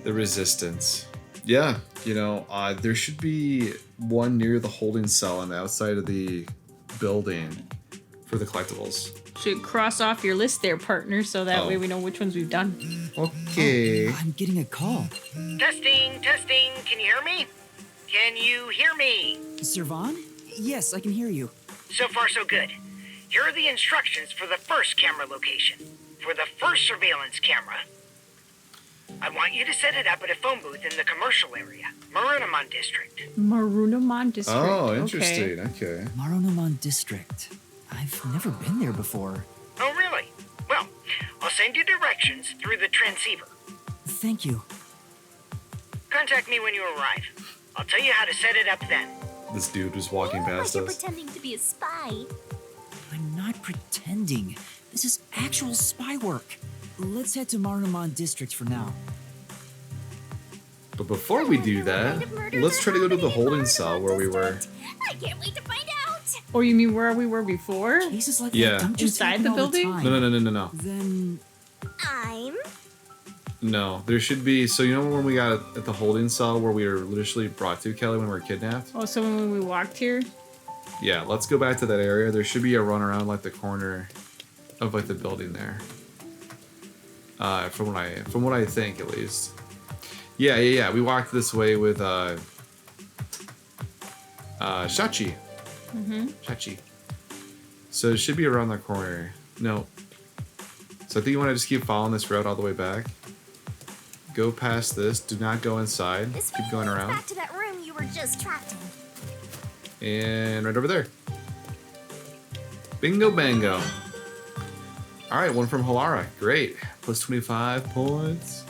The resistance. Yeah, you know, there should be one near the holding cell on the outside of the building for the collectibles. Should cross off your list there, partner, so that Oh. way we know which ones we've done. Okay. I'm getting a call. Testing, testing. Can you hear me? Can you hear me? Servan? Yes, I can hear you. So far, so good. Here are the instructions for the first camera location. For the first surveillance camera, I want you to set it up at a phone booth in the commercial area, Marunamon District. Marunamon District. Oh, interesting. Okay. Maronomon District. I've never been there before. Oh, really? Well, I'll send you directions through the transceiver. Thank you. Contact me when you arrive. I'll tell you how to set it up then. This dude was walking past Like you're us. pretending to be a spy. I'm not pretending. This is actual spy work. Let's head to Maronomon District for now. But before we do that, let's try to go to the holding cell where we were. I can't wait to find out. Oh, you mean where we were before? Cases like Yeah. that don't just Inside happen the all building? time. No. Then I'm No, there should be. So you know when we got at the holding cell where we were literally brought to, Kelly, when we were kidnapped? Oh, so when we walked here? Yeah, let's go back to that area. There should be a run around like the corner of like the building there. From what I think at least. Yeah. We walked this way with Shachi. Shachi. So it should be around the corner. No. So I think you want to just keep following this road all the way back. Go past this. Do not go inside. this Keep way going leads around. back to that room you were just trapped in. And right over there. Bingo bango. Alright, one from Halara. Great. Plus 25 points.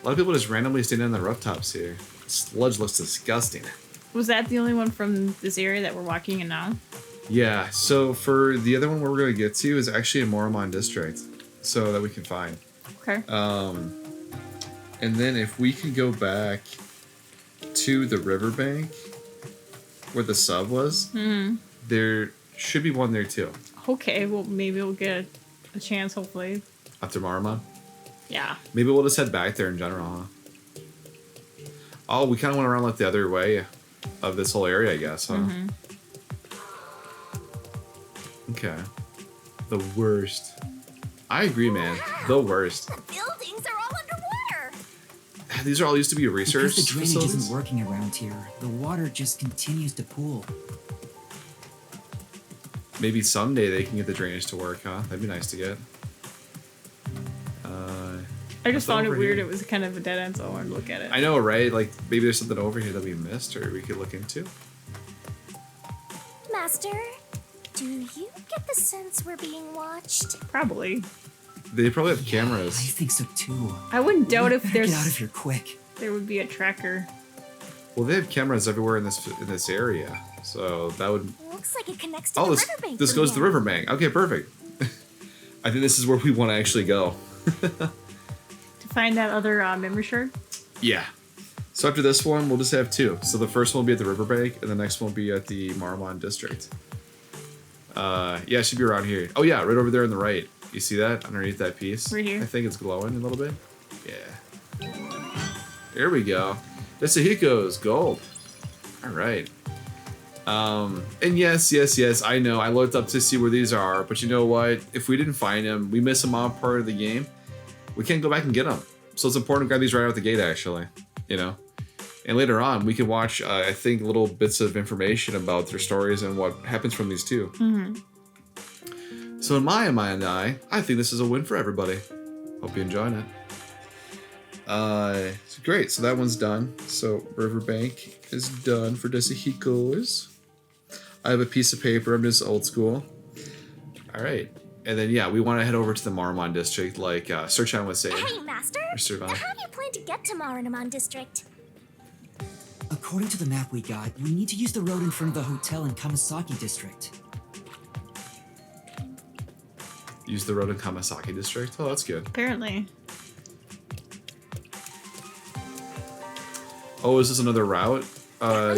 A lot of people just randomly standing on the rooftops here. Sludge looks disgusting. Was that the only one from this area that we're walking in now? Yeah, so for the other one we're going to get to is actually in Moromon District. So that we can find. Okay. And then if we can go back to the riverbank where the sub was, there should be one there too. Okay, well, maybe we'll get a chance, hopefully. After Moromon. Yeah. Maybe we'll just head back there in general, huh? Oh, we kind of went around like the other way of this whole area, I guess, huh? Okay. The worst. I agree, man. The worst. The buildings are all underwater. These are all used to be research because the drainage facilities. isn't working around here, the water just continues to pool. Maybe someday they can get the drainage to work, huh? That'd be nice to get. I just What's found it over weird here? it was kind of a dead end, so I wanted to look at it. I know, right? Like, maybe there's something over here that we missed or we could look into. Master, do you get the sense we're being watched? Probably. They probably have I cameras. think so too. I wouldn't doubt We if better there's get out of here quick. there would be a tracker. Well, they have cameras everywhere in this area, so that would. Looks like it connects to Oh, the this riverbank. this from goes to the here. riverbank. Okay, perfect. I think this is where we want to actually go. To find that other memory shard? Yeah. So after this one, we'll just have two. So the first one will be at the riverbank, and the next one will be at the Marmon District. Yeah, it should be around here. Oh yeah, right over there on the right. You see that underneath that piece? Right here. I think it's glowing a little bit. Yeah. There we go. Desahiko's gold. All right. And yes, I know. I looked up to see where these are, but you know what? If we didn't find them, we miss them off part of the game. We can't go back and get them. So it's important to grab these right out the gate, actually. You know? And later on, we can watch, I think, little bits of information about their stories and what happens from these two. So in my mind, I think this is a win for everybody. Hope you're enjoying it. So great. So that one's done. So Riverbank is done for Desahiko's. I have a piece of paper. I'm just old school. All right. And then, yeah, we want to head over to the Marmon District, like Searchan was saying. Hey, Master. Or Servan. How do you plan to get to Marunamon District? According to the map we got, we need to use the road in front of the hotel in Kamasaki District. Use the road in Kamasaki district. Oh, that's good. Apparently. Oh, is this another route? Or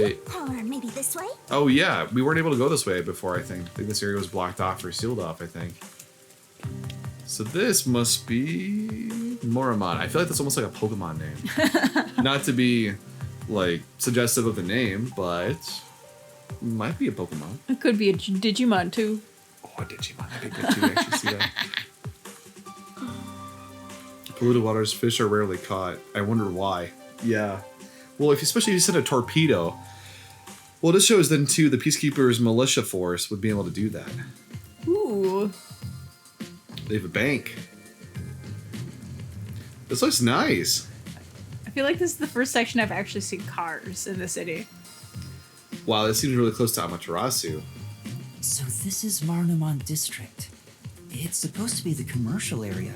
maybe this way? Oh yeah, we weren't able to go this way before, I think. I think this area was blocked off or sealed off, I think. So this must be Moramon. I feel like that's almost like a Pokemon name. Not to be, like, suggestive of the name, but it might be a Pokemon. It could be a Digimon, too. Oh, a Digimon. That'd be good, too. I actually see that. Polluted waters, fish are rarely caught. I wonder why. Yeah. Well, especially if you send a torpedo. Well, this shows then, too, the Peacekeepers militia force would be able to do that. Ooh. They have a bank. This looks nice. I feel like this is the first section I've actually seen cars in the city. Wow, this seems really close to Amaterasu. So this is Marunouman District. It's supposed to be the commercial area.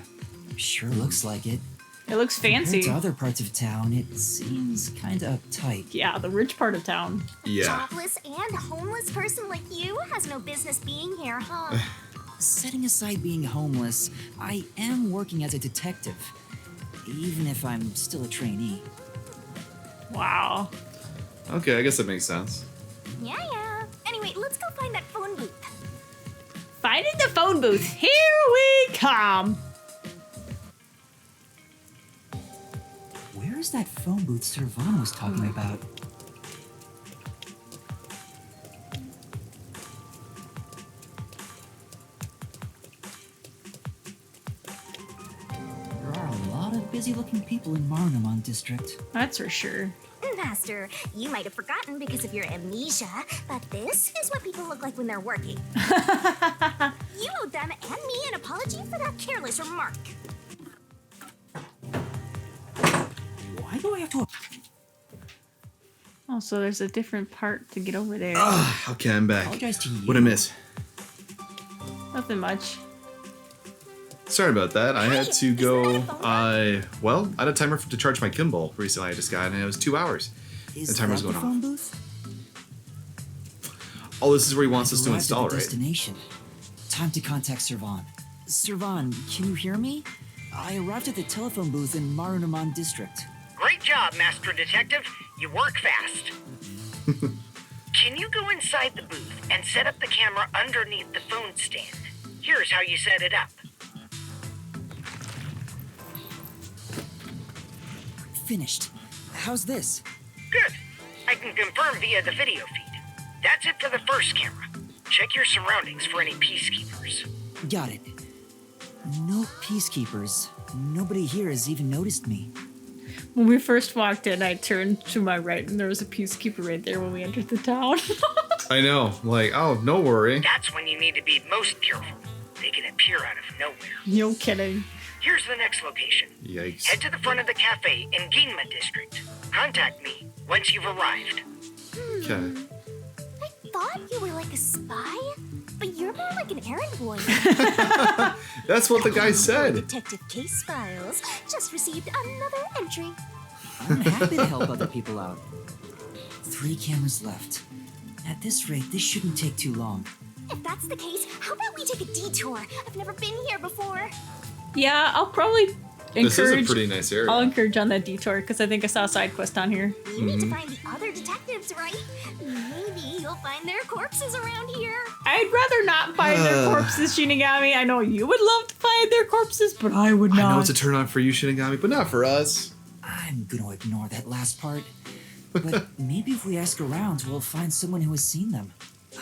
Sure looks like it. It looks fancy. Compared to other parts of town, it seems kind of uptight. Yeah, the rich part of town. Yeah. Jobless and homeless person like you has no business being here, huh? Setting aside being homeless, I am working as a detective. Even if I'm still a trainee. Wow. Okay, I guess that makes sense. Yeah. Anyway, let's go find that phone booth. Finding the phone booth. Here we come. Where is that phone booth Servan was talking about? There are a lot of busy-looking people in Marunouman District. That's for sure. Master, you might have forgotten because of your amnesia, but this is what people look like when they're working. You owe them and me an apology for that careless remark. Why do I have to... Oh, so there's a different part to get over there. Okay, I'm back. Apologize to you. What'd I miss? Nothing much. Sorry about that. I had to go. Well, I had a timer to charge my gimbal recently. I just got, and it was 2 hours. Is The timer's that going the phone off. booth? Oh, this is where he wants us to Arrived at install, the right? Destination. Time to contact Servan. Servan, can you hear me? I arrived at the telephone booth in Marunouman District. Great job, Master Detective. You work fast. Can you go inside the booth and set up the camera underneath the phone stand? Here's how you set it up. Finished. How's this? Good. I can confirm via the video feed. That's it for the first camera. Check your surroundings for any peacekeepers. Got it. No peacekeepers. Nobody here has even noticed me. When we first walked in, I turned to my right and there was a peacekeeper right there when we entered the town. I know. Like, oh, no worry. That's when you need to be most careful. They can appear out of nowhere. No kidding. Here's the next location. Yikes. Head to the front of the cafe in Ginma District. Contact me once you've arrived. Okay. I thought you were like a spy, but you're more like an errand boy. That's what the guy said. Detective Case Files just received another entry. I'm happy to help other people out. 3 cameras left. At this rate, this shouldn't take too long. If that's the case, how about we take a detour? I've never been here before. Yeah, I'll probably encourage. This is a pretty nice area. I'll encourage on that detour because I think I saw a side quest on here. You need to find the other detectives, right? Maybe you'll find their corpses around here. I'd rather not find their corpses, Shinigami. I know you would love to find their corpses, but I would not. I know it's a turn on for you, Shinigami, but not for us. I'm gonna ignore that last part. But maybe if we ask around, we'll find someone who has seen them.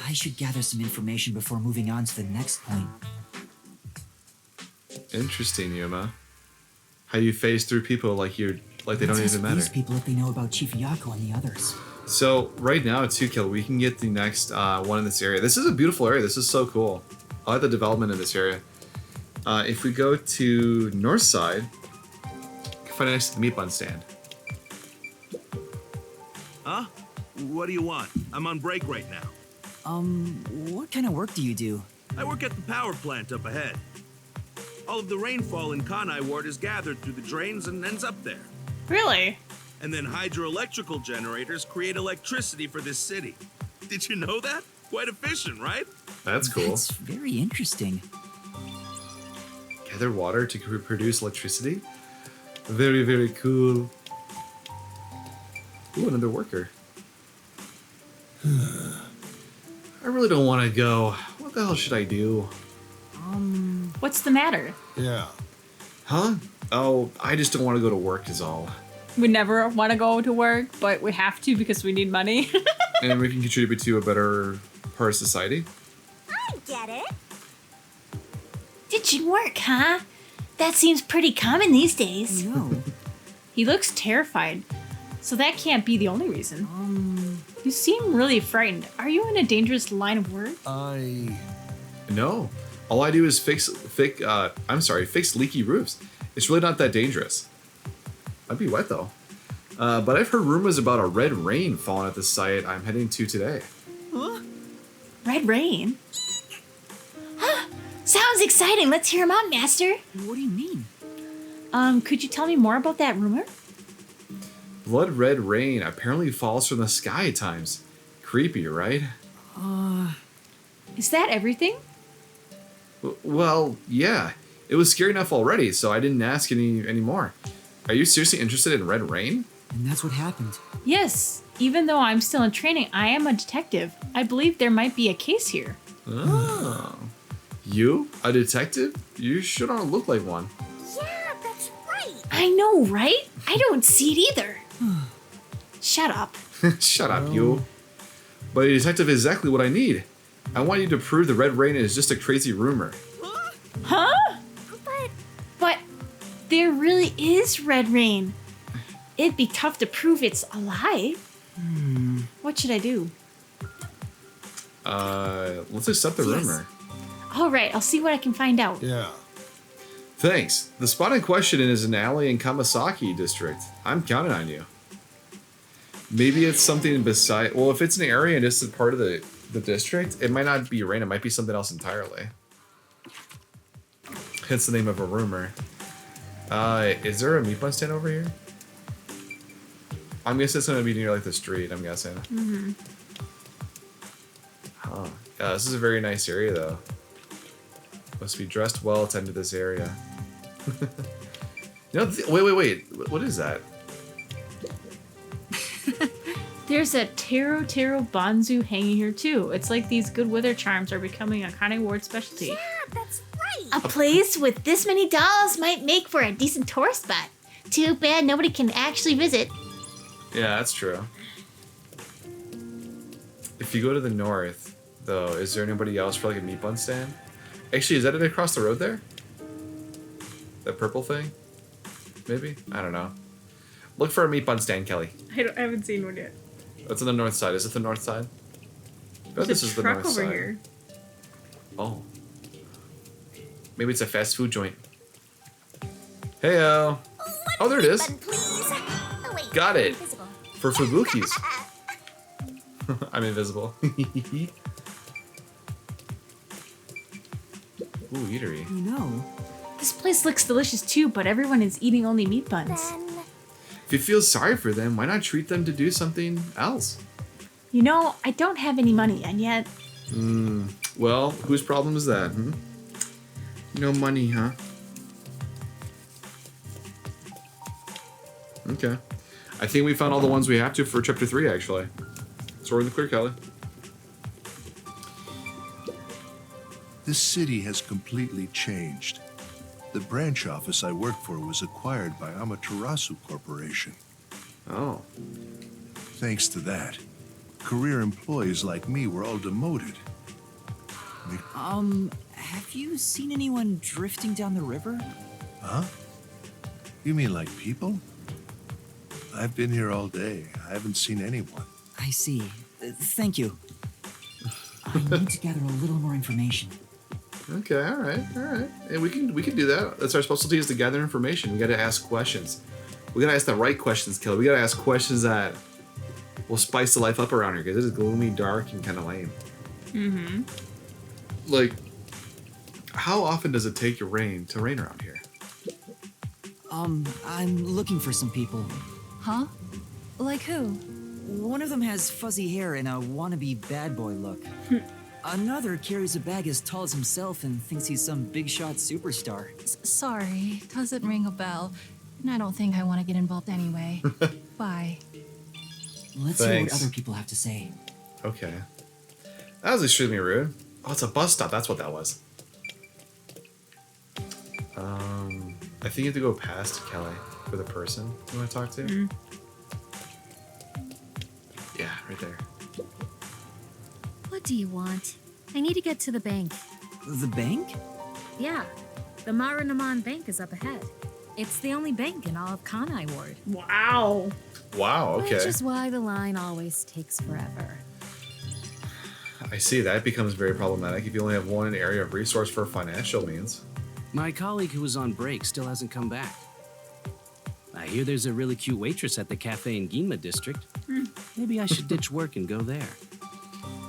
I should gather some information before moving on to the next point. Interesting, Yuma. How you phase through people like they don't Let's even ask matter. these people if they know about Chief Yako and the others. So right now, too, Kill, we can get the next one in this area. This is a beautiful area. This is so cool. I like the development in this area. If we go to north side, we can find it next to the meat bun stand. Huh? What do you want? I'm on break right now. What kind of work do you do? I work at the power plant up ahead. All of the rainfall in Kanai Ward is gathered through the drains and ends up there. Really? And then hydroelectrical generators create electricity for this city. Did you know that? Quite efficient, right? That's cool. That's very interesting. gather water to produce electricity? Very, very cool. Ooh, another worker. I really don't want to go. What the hell should I do? What's the matter? Yeah. Huh? Oh, I just don't want to go to work is all. We never want to go to work, but we have to because we need money. And we can contribute to a better part of society. I get it. Ditching work, huh? That seems pretty common these days. No. He looks terrified, so that can't be the only reason. You seem really frightened. Are you in a dangerous line of work? No. All I do is fix leaky roofs. It's really not that dangerous. I'd be wet though. But I've heard rumors about a red rain falling at the site I'm heading to today. Huh? Red rain? Huh? Sounds exciting. Let's hear him out, Master. What do you mean? Could you tell me more about that rumor? Blood red rain apparently falls from the sky at times. Creepy, right? Is that everything? Well, yeah. It was scary enough already, so I didn't ask any more. Are you seriously interested in red rain? And that's what happened. Yes. Even though I'm still in training, I am a detective. I believe there might be a case here. Oh. You? A detective? You sure don't look like one. Yeah, that's right. I know, right? I don't see it either. Shut up. Shut up, you. But a detective is exactly what I need. I want you to prove the red rain is just a crazy rumor. Huh? But there really is red rain. It'd be tough to prove it's a lie. What should I do? Let's accept the rumor. All right, I'll see what I can find out. Yeah. Thanks. The spot in question is an alley in Kamasaki district. I'm counting on you. Maybe it's something beside... Well, if it's an area and it's a part of the district, it might not be rain. It might be something else entirely. Hence the name of a rumor. Is there a meat bun stand over here? I'm guessing it's going to be near like the street, I'm guessing. Mm-hmm. Huh. Yeah, this is a very nice area though. Must be dressed well to enter this area. You know, wait. What is that? There's a Taro Banzu hanging here too. It's like these good weather charms are becoming a Kanai Ward specialty. Yeah, that's right. A place with this many dolls might make for a decent tourist spot. Too bad nobody can actually visit. Yeah, that's true. If you go to the north, though, is there anybody else for like a meat bun stand? Actually, is that it across the road there? That purple thing? Maybe? I don't know. Look for a meat bun stand, Kelly. I haven't seen one yet. That's on the north side. Is it the north side? I bet There's this a is the truck north over side. here. Oh. Maybe it's a fast food joint. Heyo. Oh, there it is. Oh, wait, Got it. invisible. For Fubukis. I'm invisible. Ooh, eatery. You know, This place looks delicious too, but everyone is eating only meat buns. Then If you feel sorry for them, why not treat them to do something else? You know, I don't have any money, and yet Well, whose problem is that, No money, huh? Okay. I think we found all the ones we have to for Chapter 3, actually. So we're in the clear, Kelly. This city has completely changed. The branch office I worked for was acquired by Amaterasu Corporation. Oh. Thanks to that, career employees like me were all demoted. have you seen anyone drifting down the river? Huh? You mean like people? I've been here all day. I haven't seen anyone. I see. Thank you. I need to gather a little more information. Okay, all right. And we can do that. That's our specialty, is to gather information. We got to ask questions. We got to ask the right questions, Kelly. We got to ask questions that will spice the life up around here, because it is gloomy, dark, and kind of lame. Mm-hmm. Like, how often does it take your rain to rain around here? I'm looking for some people. Huh? Like who? One of them has fuzzy hair and a wannabe bad boy look. Another carries a bag as tall as himself and thinks he's some big shot superstar. Sorry, doesn't ring a bell. And I don't think I want to get involved anyway. Bye. Let's hear what Thanks. other people have to say. Okay. That was extremely rude. Oh, it's a bus stop. That's what that was. I think you have to go past Kelly for the person you want to talk to. Yeah, right there. What do you want? I need to get to the bank. The bank? Yeah, the Marunamon Bank is up ahead. It's the only bank in all of Kanai Ward. Wow. Wow, okay. Which is why the line always takes forever. I see. That becomes very problematic if you only have one area of resource for financial means. My colleague who was on break still hasn't come back. I hear there's a really cute waitress at the cafe in Ginma district. Maybe I should ditch work and go there.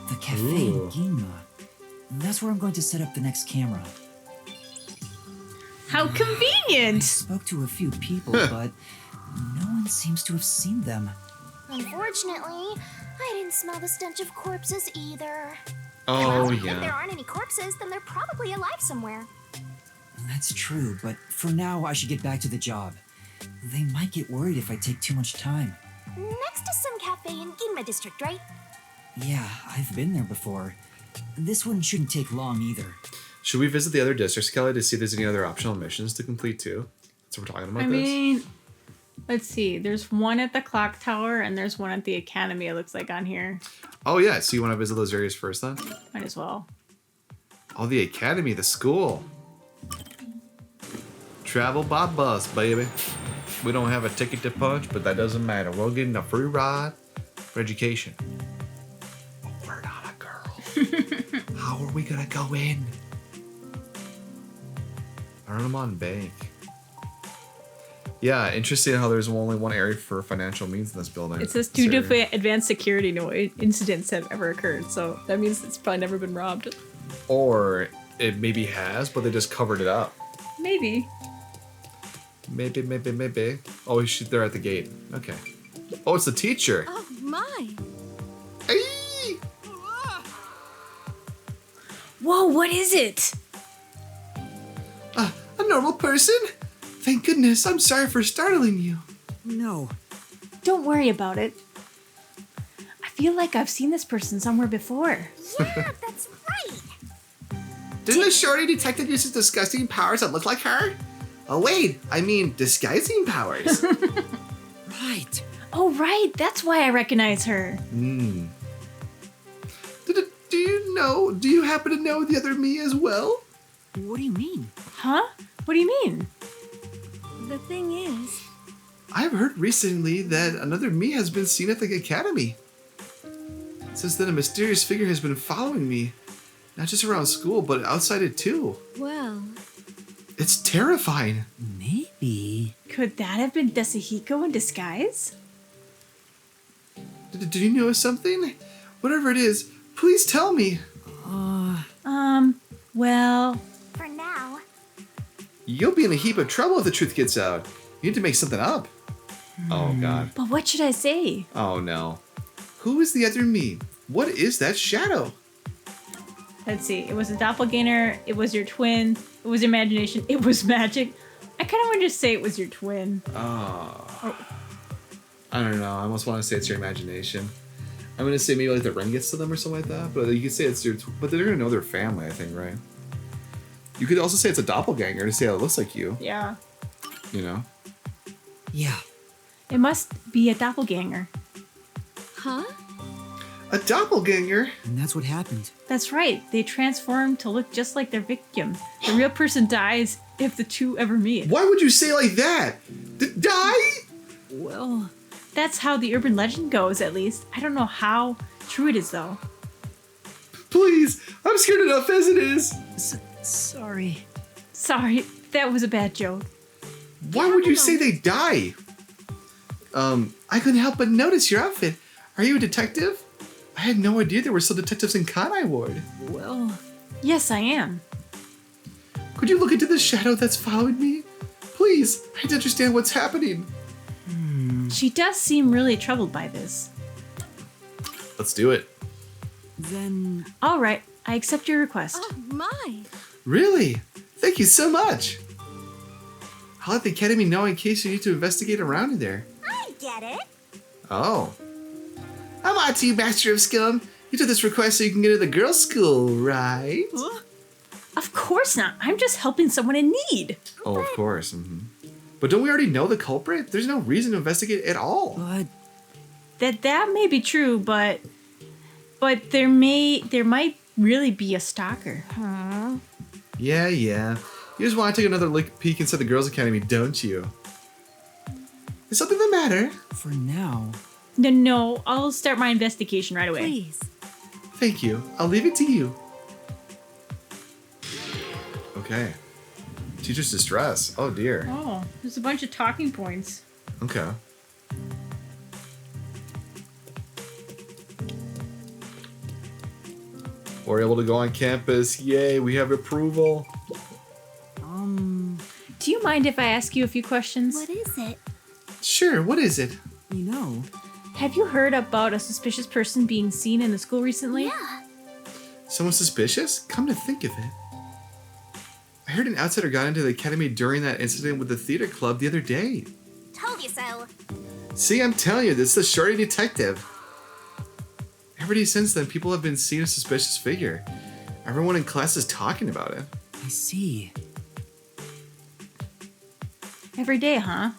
The cafe in Ginma. That's where I'm going to set up the next camera. How convenient! I spoke to a few people, but no one seems to have seen them. Unfortunately, I didn't smell the stench of corpses either. Oh, Well, If there yeah. aren't any corpses, then they're probably alive somewhere. That's true, but for now I should get back to the job. They might get worried if I take too much time. Next to some cafe in Ginma district, right? Yeah, I've been there before. This one shouldn't take long either. Should we visit the other districts, Kelly, to see if there's any other optional missions to complete too? So we're talking about I this. mean, let's see. There's one at the clock tower and there's one at the academy, it looks like on here. Oh yeah, so you want to visit those areas first then? Might as well. Oh, the academy, the school. Travel by bus, baby. We don't have a ticket to punch, but that doesn't matter. We're getting a free ride for education. But we're not a girl. How are we gonna go in? Arnamon Bank. Yeah, interesting how there's only one area for financial means in this building. It says This due area. to advanced security, no incidents have ever occurred. So that means it's probably never been robbed. Or it maybe has, but they just covered it up. Maybe. Maybe. Oh, they're at the gate. Okay. Oh, it's the teacher. Oh my! Whoa, what is it? A normal person? Thank goodness. I'm sorry for startling you. No. Don't worry about it. I feel like I've seen this person somewhere before. Yeah, that's right. Didn't the shorty detective use his disgusting powers that look like her? Oh, wait. I mean, disguising powers. Right. Oh, right. That's why I recognize her. Hmm. Do you happen to know the other me as well? What do you mean? Huh? What do you mean? The thing is, I've heard recently that another me has been seen at the academy. Since then, a mysterious figure has been following me. Not just around school, but outside it too. well, It's terrifying. Maybe. Could that have been Desahiko in disguise? Do you know something? Whatever it is, please tell me. Well... For now. You'll be in a heap of trouble if the truth gets out. You need to make something up. Oh, God. But what should I say? Oh, no. Who is the other me? What is that shadow? Let's see. It was a doppelganger. It was your twin. It was imagination. It was magic. I kind of want to just say it was your twin. Oh. I don't know. I almost want to say it's your imagination. I'm going to say maybe like the ring gets to them or something like that. But you could say it's your... But they're going to know their family, I think, right? You could also say it's a doppelganger to say how it looks like you. Yeah. You know? Yeah. It must be a doppelganger. huh? A doppelganger? And that's what happened. That's right. They transform to look just like their victim. The real person dies if the two ever meet. Why would you say like that? Die? Well... That's how the urban legend goes, at least. I don't know how true it is, though. Please, I'm scared enough as it is. Sorry. Sorry, that was a bad joke. Why would you say they die? I couldn't help but notice your outfit. Are you a detective? I had no idea there were still detectives in Kanai Ward. Well... Yes, I am. Could you look into the shadow that's following me? Please, I need to understand what's happening. She does seem really troubled by this. Let's do it. Then... All right, I accept your request. Oh, my. Really? Thank you so much. I'll let the Academy know in case you need to investigate around in there. I get it. Oh. I'm on to you, Master of Scum. You did this request so you can get into the girls' school, right? Of course not. I'm just helping someone in need. Oh, of course. But don't we already know the culprit? There's no reason to investigate at all. But That may be true, but there might really be a stalker. Yeah. You just want to take another peek inside the Girls' Academy, don't you? Is something the matter? for now, No, I'll start my investigation right away. Please. Thank you. I'll leave it to you. Okay. Teacher's distress. Oh dear. Oh, there's a bunch of talking points. Okay. We're able to go on campus. Yay, we have approval. Do you mind if I ask you a few questions? What is it? Sure, what is it? you know, Have you heard about a suspicious person being seen in the school recently? Yeah. Someone suspicious? Come to think of it. I heard an outsider got into the academy during that incident with the theater club the other day. Told you so. See, I'm telling you, this is the shorty detective. Every day since then, people have been seeing a suspicious figure. Everyone in class is talking about it. I see. Every day, huh?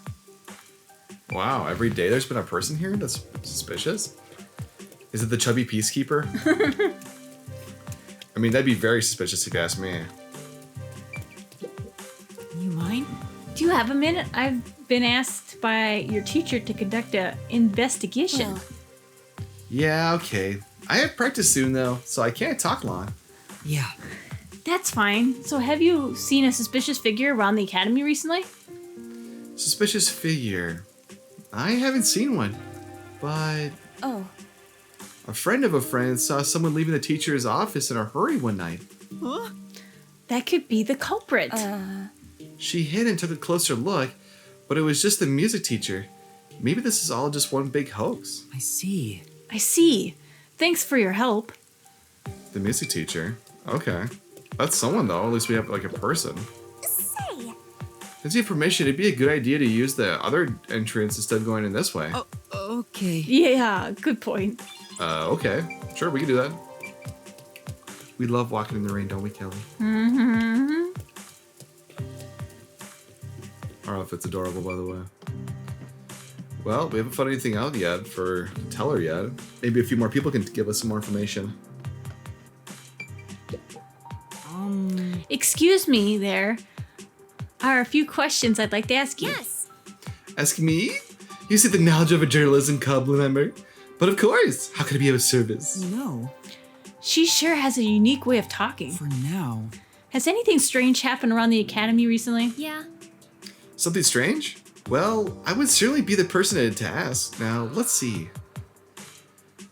Wow, every day there's been a person here that's suspicious? Is it the chubby peacekeeper? I mean, that'd be very suspicious if you ask me. You mind? Do you have a minute? I've been asked by your teacher to conduct an investigation. Yeah, okay. I have practice soon, though, so I can't talk long. Yeah. That's fine. So have you seen a suspicious figure around the academy recently? Suspicious figure. I haven't seen one, but Oh. a friend of a friend saw someone leaving the teacher's office in a hurry one night. Huh? That could be the culprit. She hid and took a closer look, but it was just the music teacher. Maybe this is all just one big hoax. I see. I see. Thanks for your help. The music teacher? Okay. That's someone, though. At least we have, like, a person. Say. Since you have permission, it'd be a good idea to use the other entrance instead of going in this way. Oh, okay. Yeah, good point. Okay. Sure, we can do that. We love walking in the rain, don't we, Kelly? Mm-hmm. Our outfit's adorable, by the way. Well, we haven't found anything out yet for Teller yet. Maybe a few more people can give us some more information. Excuse me there. Are a few questions I'd like to ask you. Yes. Ask me? You see the knowledge of a journalism club member? But of course, how could I be of service? You know, She sure has a unique way of talking. for now, Has anything strange happened around the academy recently? Yeah. Something strange? Well, I would certainly be the person to ask. Now, let's see.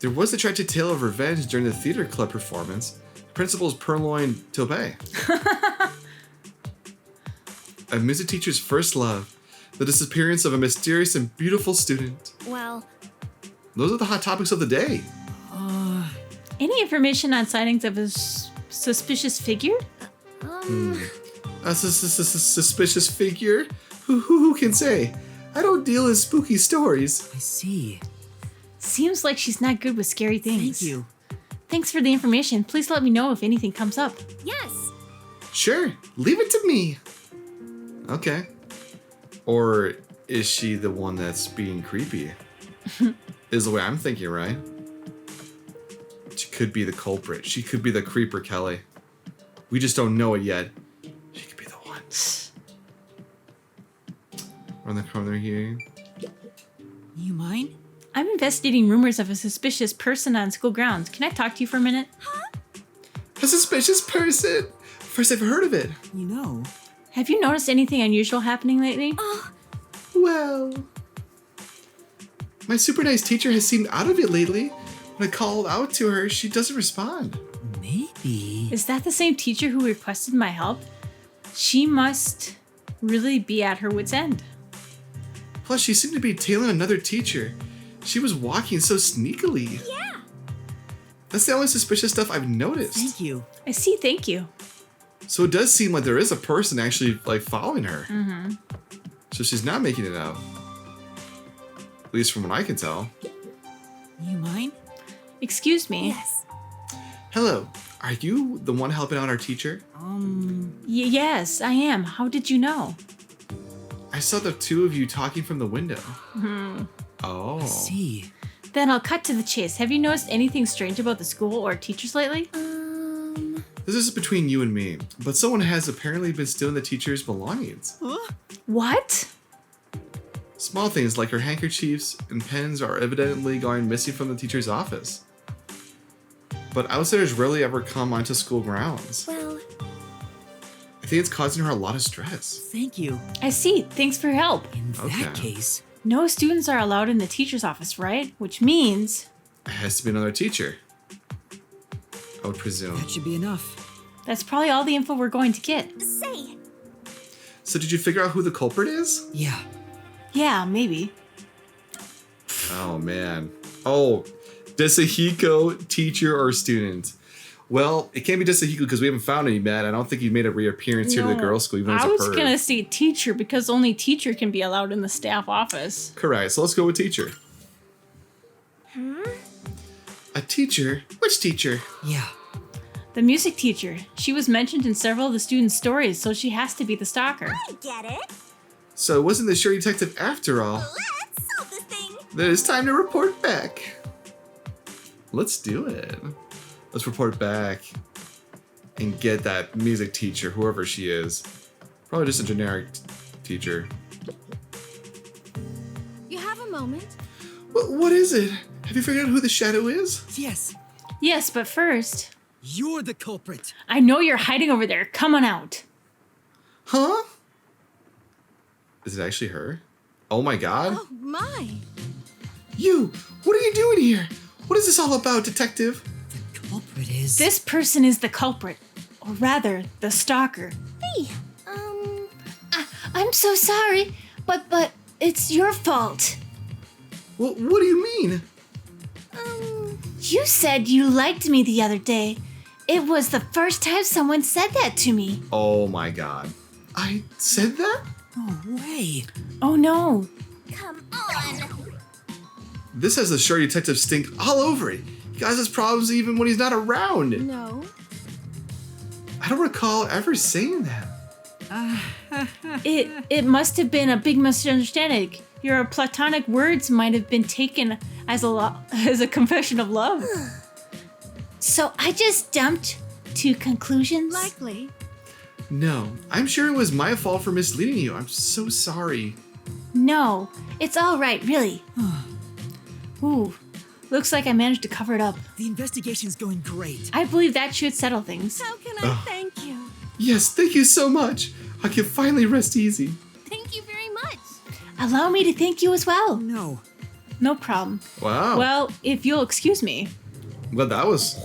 There was a tragic tale of revenge during the theater club performance. Principal's Purloin Tobey. A music teacher's first love. The disappearance of a mysterious and beautiful student. Well, Those are the hot topics of the day. Any information on sightings of a suspicious figure? A suspicious figure? Who can say? I don't deal in spooky stories. I see. Seems like she's not good with scary things. Thank you. Thanks for the information. Please let me know if anything comes up. yes. Sure, leave it to me. Okay. Or is she the one that's being creepy? Is the way I'm thinking, right? She could be the culprit. She could be the creeper, Kelly. We just don't know it yet. She could be the one. Around the corner here. You mind? I'm investigating rumors of a suspicious person on school grounds. Can I talk to you for a minute? A suspicious person? First I've heard of it. You know, Have you noticed anything unusual happening lately? Well, my super nice teacher has seemed out of it lately. When I called out to her, she doesn't respond. maybe. Is that the same teacher who requested my help? She must really be at her wit's end. Plus, she seemed to be tailing another teacher. She was walking so sneakily. Yeah. That's the only suspicious stuff I've noticed. Thank you. I see, thank you. So it does seem like there is a person actually like following her. Mm-hmm. So she's not making it out. At least from what I can tell. You mind? Excuse me. Yes. Hello, are you the one helping out our teacher? Yes, I am. How did you know? I saw the two of you talking from the window. Hmm. Oh. I see. Then I'll cut to the chase. Have you noticed anything strange about the school or teachers lately? This is between you and me, but someone has apparently been stealing the teacher's belongings. What? Small things like her handkerchiefs and pens are evidently going missing from the teacher's office. But outsiders rarely ever come onto school grounds. Well, I think it's causing her a lot of stress. Thank you. I see. Thanks for your help. In Okay. that case, No students are allowed in the teacher's office, right? Which means It has to be another teacher. I would presume. that should be enough. that's probably all the info we're going to get. say, So did you figure out who the culprit is? Yeah. Yeah, maybe. Oh man. Oh, Desahiko, teacher or student? Well, it can't be Desahiko because we haven't found any yet. I don't think he made a reappearance here to the No, girls' school, even though I he's a was perv. gonna say teacher because only teacher can be allowed in the staff office. Correct. So let's go with teacher. A teacher? Which teacher? Yeah. The music teacher. She was mentioned in several of the students' stories, so she has to be the stalker. I get it. So it wasn't the sure detective after all. Let's solve this thing. Then it's time to report back. Let's do it. Let's report back and get that music teacher, whoever she is. Probably just a generic teacher. You have a moment? What is it? Have you figured out who the shadow is? Yes. Yes, but first, You're the culprit. I know you're hiding over there. Come on out. Huh? Is it actually her? Oh my god. Oh, my. You! What are you doing here? What is this all about, detective? The culprit is. This person is the culprit, or rather, the stalker. Hey, I'm so sorry, but it's your fault. What do you mean? You said you liked me the other day. It was the first time someone said that to me. Oh my god. I said that? No way. Oh no. come on. This has the sure detective stink all over it. He causes problems even when he's not around. No. I don't recall ever saying that. It must have been a big misunderstanding. Your platonic words might have been taken as a confession of love. So I just jumped to conclusions. Likely. No, I'm sure it was my fault for misleading you. I'm so sorry. No, it's all right, really. Ooh, looks like I managed to cover it up. The investigation's going great. I believe that should settle things. How can I thank you? Yes, thank you so much. I can finally rest easy. Thank you very much. Allow me to thank you as well. No. No problem. Wow. Well, if you'll excuse me. But that was...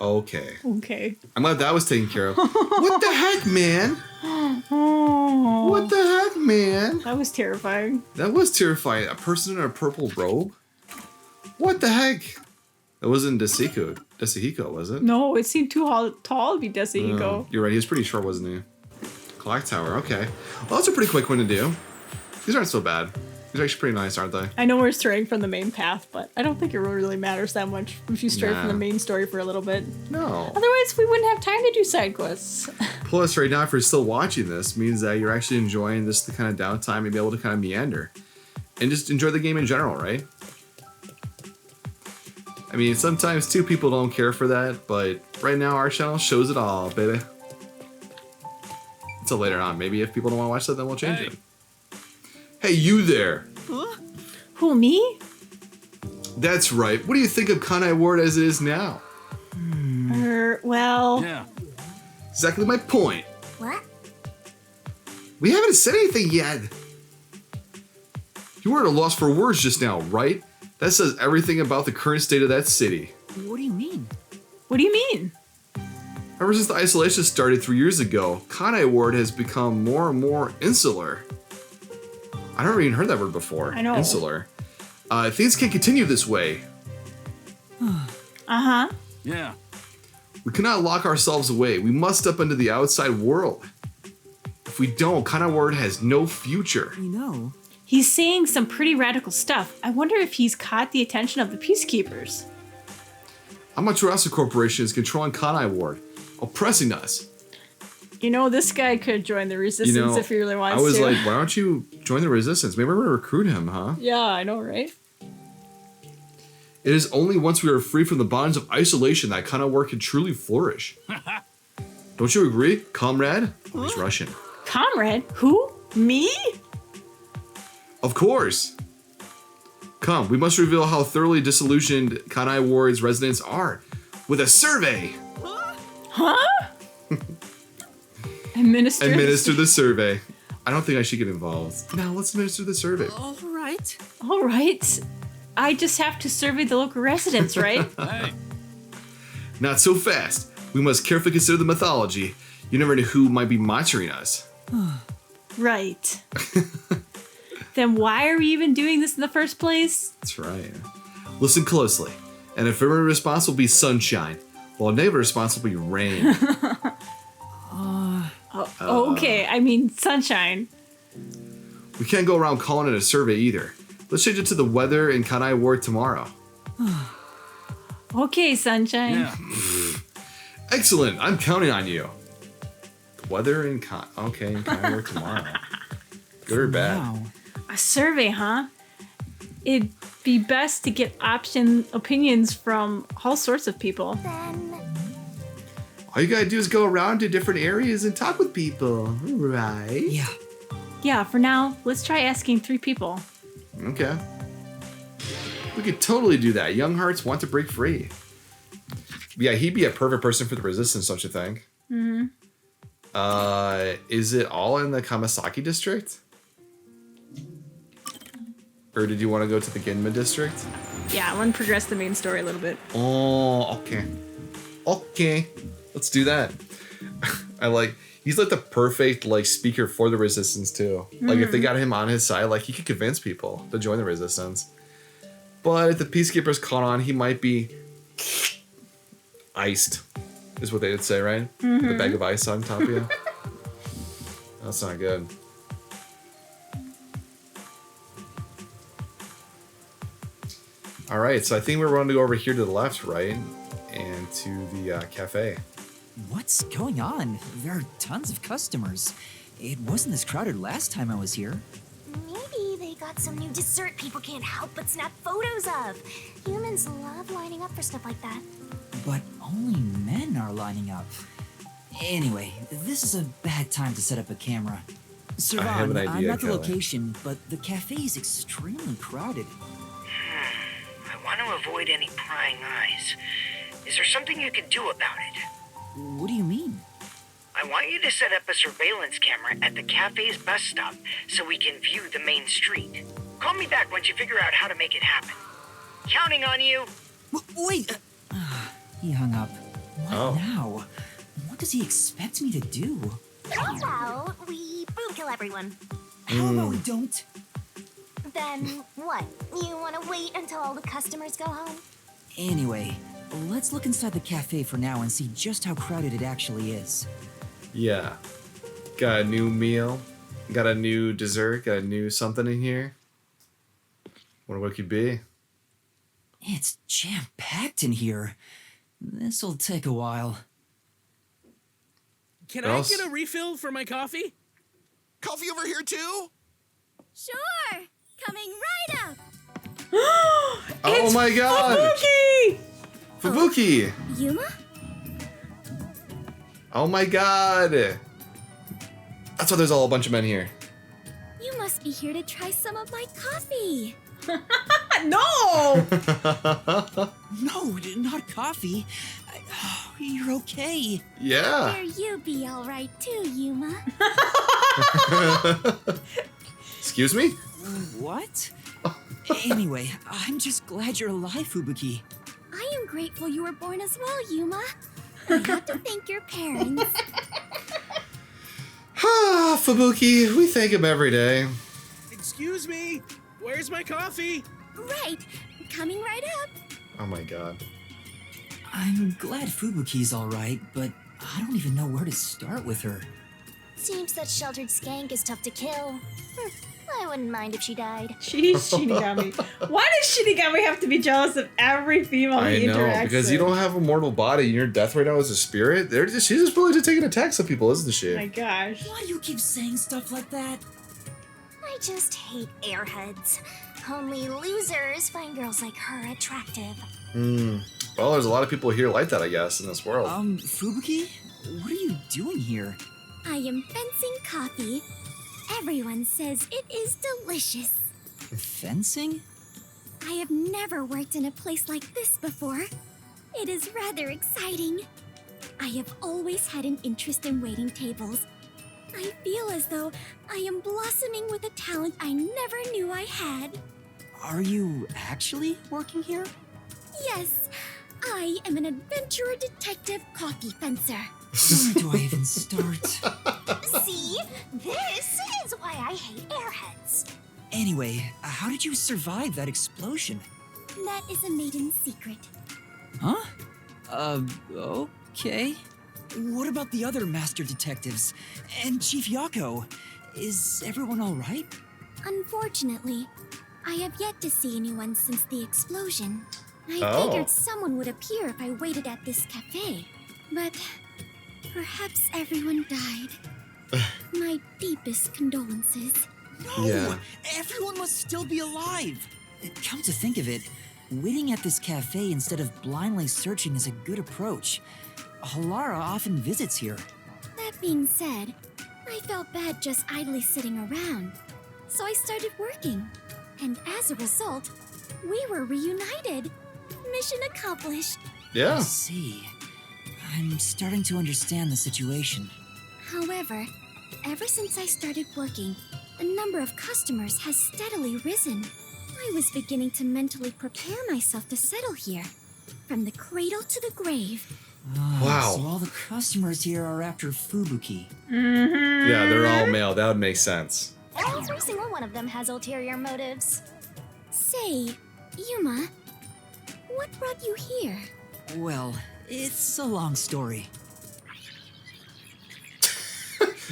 Okay. Okay. I'm glad that was taken care of. What the heck, man? Oh, What the heck, man? that was terrifying. That was terrifying. A person in a purple robe? What the heck? It wasn't Desahiko, was it? No, it seemed too tall to be Desahiko. You're right. He was pretty short, wasn't he? Clock tower. Okay. Well, that's a pretty quick one to do. These aren't so bad. These are actually pretty nice, aren't they? I know we're straying from the main path, but I don't think it really matters that much if you stray from the main story for a little bit. No. Otherwise, we wouldn't have time to do side quests. Plus, right now, if you're still watching this, means that you're actually enjoying this the kind of downtime and be able to kind of meander. And just enjoy the game in general, right? I mean, sometimes two people don't care for that, but right now our channel shows it all, baby. Until later on. Maybe if people don't want to watch that, then we'll change it. Hey, you there! Who, me? That's right. What do you think of Kanai Ward as it is now? Well... Yeah. Exactly my point. What? We haven't said anything yet. You were at a loss for words just now, right? That says everything about the current state of that city. What do you mean? What do you mean? Ever since the isolation started 3 years ago, Kanai Ward has become more and more insular. I never even heard that word before. I know. Insular. Things can't continue this way. Uh-huh. Yeah. We cannot lock ourselves away. We must step into the outside world. If we don't, Kanai Ward has no future. I know. He's saying some pretty radical stuff. I wonder if he's caught the attention of the Peacekeepers. Amaterasu Corporation is controlling Kanai Ward, oppressing us. You know, this guy could join the Resistance if he really wants to. I was like, why don't you join the Resistance? Maybe we're going to recruit him, huh? Yeah, I know, right? It is only once we are free from the bonds of isolation that Kanai Ward can truly flourish. Don't you agree, comrade? Oh, he's Russian. Comrade? Who? Me? Of course. Come, we must reveal how thoroughly disillusioned Kanai Ward's residents are with a survey. Huh? Administer the survey. I don't think I should get involved. Now let's administer the survey. All right. All right. I just have to survey the local residents, right? Not so fast. We must carefully consider the mythology. You never know who might be monitoring us. Right. Then why are we even doing this in the first place? That's right. Listen closely. An affirmative response will be sunshine, while a negative response will be rain. Okay, I mean sunshine. We can't go around calling it a survey either. Let's change it to the weather in Kanai Ward tomorrow. Okay, sunshine. Yeah. Excellent. I'm counting on you. Weather in Kanai Ward tomorrow. Good or bad? Wow. A survey, huh? It'd be best to get opinions from all sorts of people. All you gotta do is go around to different areas and talk with people, right? Yeah. Yeah, for now, let's try asking 3 people. Okay. We could totally do that. Young hearts want to break free. Yeah, he'd be a perfect person for the Resistance, don't you think? Mm-hmm. Is it all in the Kamasaki district? Or did you want to go to the Ginma district? Yeah, I want to progress the main story a little bit. Oh, okay. Okay. Let's do that. He's like the perfect speaker for the Resistance too. Like if they got him on his side, he could convince people to join the Resistance. But if the Peacekeepers caught on, he might be iced, is what they would say, right? Mm-hmm. The bag of ice on top of you. That's not good. All right, so I think we're going to go over here to the left, right? And to the cafe. What's going on? There are tons of customers. It wasn't this crowded last time I was here. Maybe they got some new dessert people can't help but snap photos of. Humans love lining up for stuff like that. But only men are lining up. Anyway, this is a bad time to set up a camera. I have an Sirvan, I'm idea, at the Kelly. location, but the cafe is extremely crowded. I want to avoid any prying eyes. Is there something you can do about it? What do you mean? I want you to set up a surveillance camera at the cafe's bus stop so we can view the main street. Call me back once you figure out how to make it happen. Counting on you. Wait! He hung up. What Oh. now? What does he expect me to do? How about we boom kill everyone? Hell no, we don't. Then what? You want to wait until all the customers go home? Anyway, let's look inside the cafe for now and see just how crowded it actually is. Yeah. Got a new meal. Got a new dessert. Got a new something in here. Wonder what it could be. It's jam-packed in here. This'll take a while. Can What I else? get a refill for my coffee? Coffee over here too? Sure. Coming right up. Oh my god! Fubuki! Fubuki! Yuma? Oh my god! That's why there's all a bunch of men here. You must be here to try some of my coffee. No! No, not coffee. You're okay. Yeah. Here you be all right too, Yuma. Excuse me? What? Anyway, I'm just glad you're alive, Fubuki. I am grateful you were born as well, Yuma. I have to thank your parents. Ah, Fubuki, we thank him every day. Excuse me. Where's my coffee? Right. Coming right up. Oh my god. I'm glad Fubuki's alright, but I don't even know where to start with her. Seems that sheltered skank is tough to kill. I wouldn't mind if she died. She's Shinigami. Why does Shinigami have to be jealous of every female he I know, interacts because with? you don't have a mortal body and your death right now is a spirit. She's just willing to take an attack some people, isn't she? Oh my gosh. Why do you keep saying stuff like that? I just hate airheads. Only losers find girls like her attractive. Well, there's a lot of people here like that, I guess, in this world. Fubuki? What are you doing here? I am fencing coffee. Everyone says it is delicious. Fencing? I have never worked in a place like this before. It is rather exciting. I have always had an interest in waiting tables. I feel as though I am blossoming with a talent I never knew I had. Are you actually working here? Yes, I am an adventurer detective coffee fencer. Where do I even start? See? This is why I hate airheads. Anyway, how did you survive that explosion? That is a maiden secret. Huh? Okay. What about the other master detectives? And Chief Yako? Is everyone alright? Unfortunately, I have yet to see anyone since the explosion. I Oh. figured someone would appear if I waited at this cafe. But perhaps everyone died. My deepest condolences. No! Yeah. Everyone must still be alive! Come to think of it, waiting at this cafe instead of blindly searching is a good approach. Halara often visits here. That being said, I felt bad just idly sitting around. So I started working. And as a result, we were reunited. Mission accomplished. Yeah. I see. I'm starting to understand the situation. However, ever since I started working, the number of customers has steadily risen. I was beginning to mentally prepare myself to settle here, from the cradle to the grave. Wow. So all the customers here are after Fubuki. Yeah, they're all male. That would make sense. Every single one of them has ulterior motives. Say, Yuma, what brought you here? Well, it's a long story.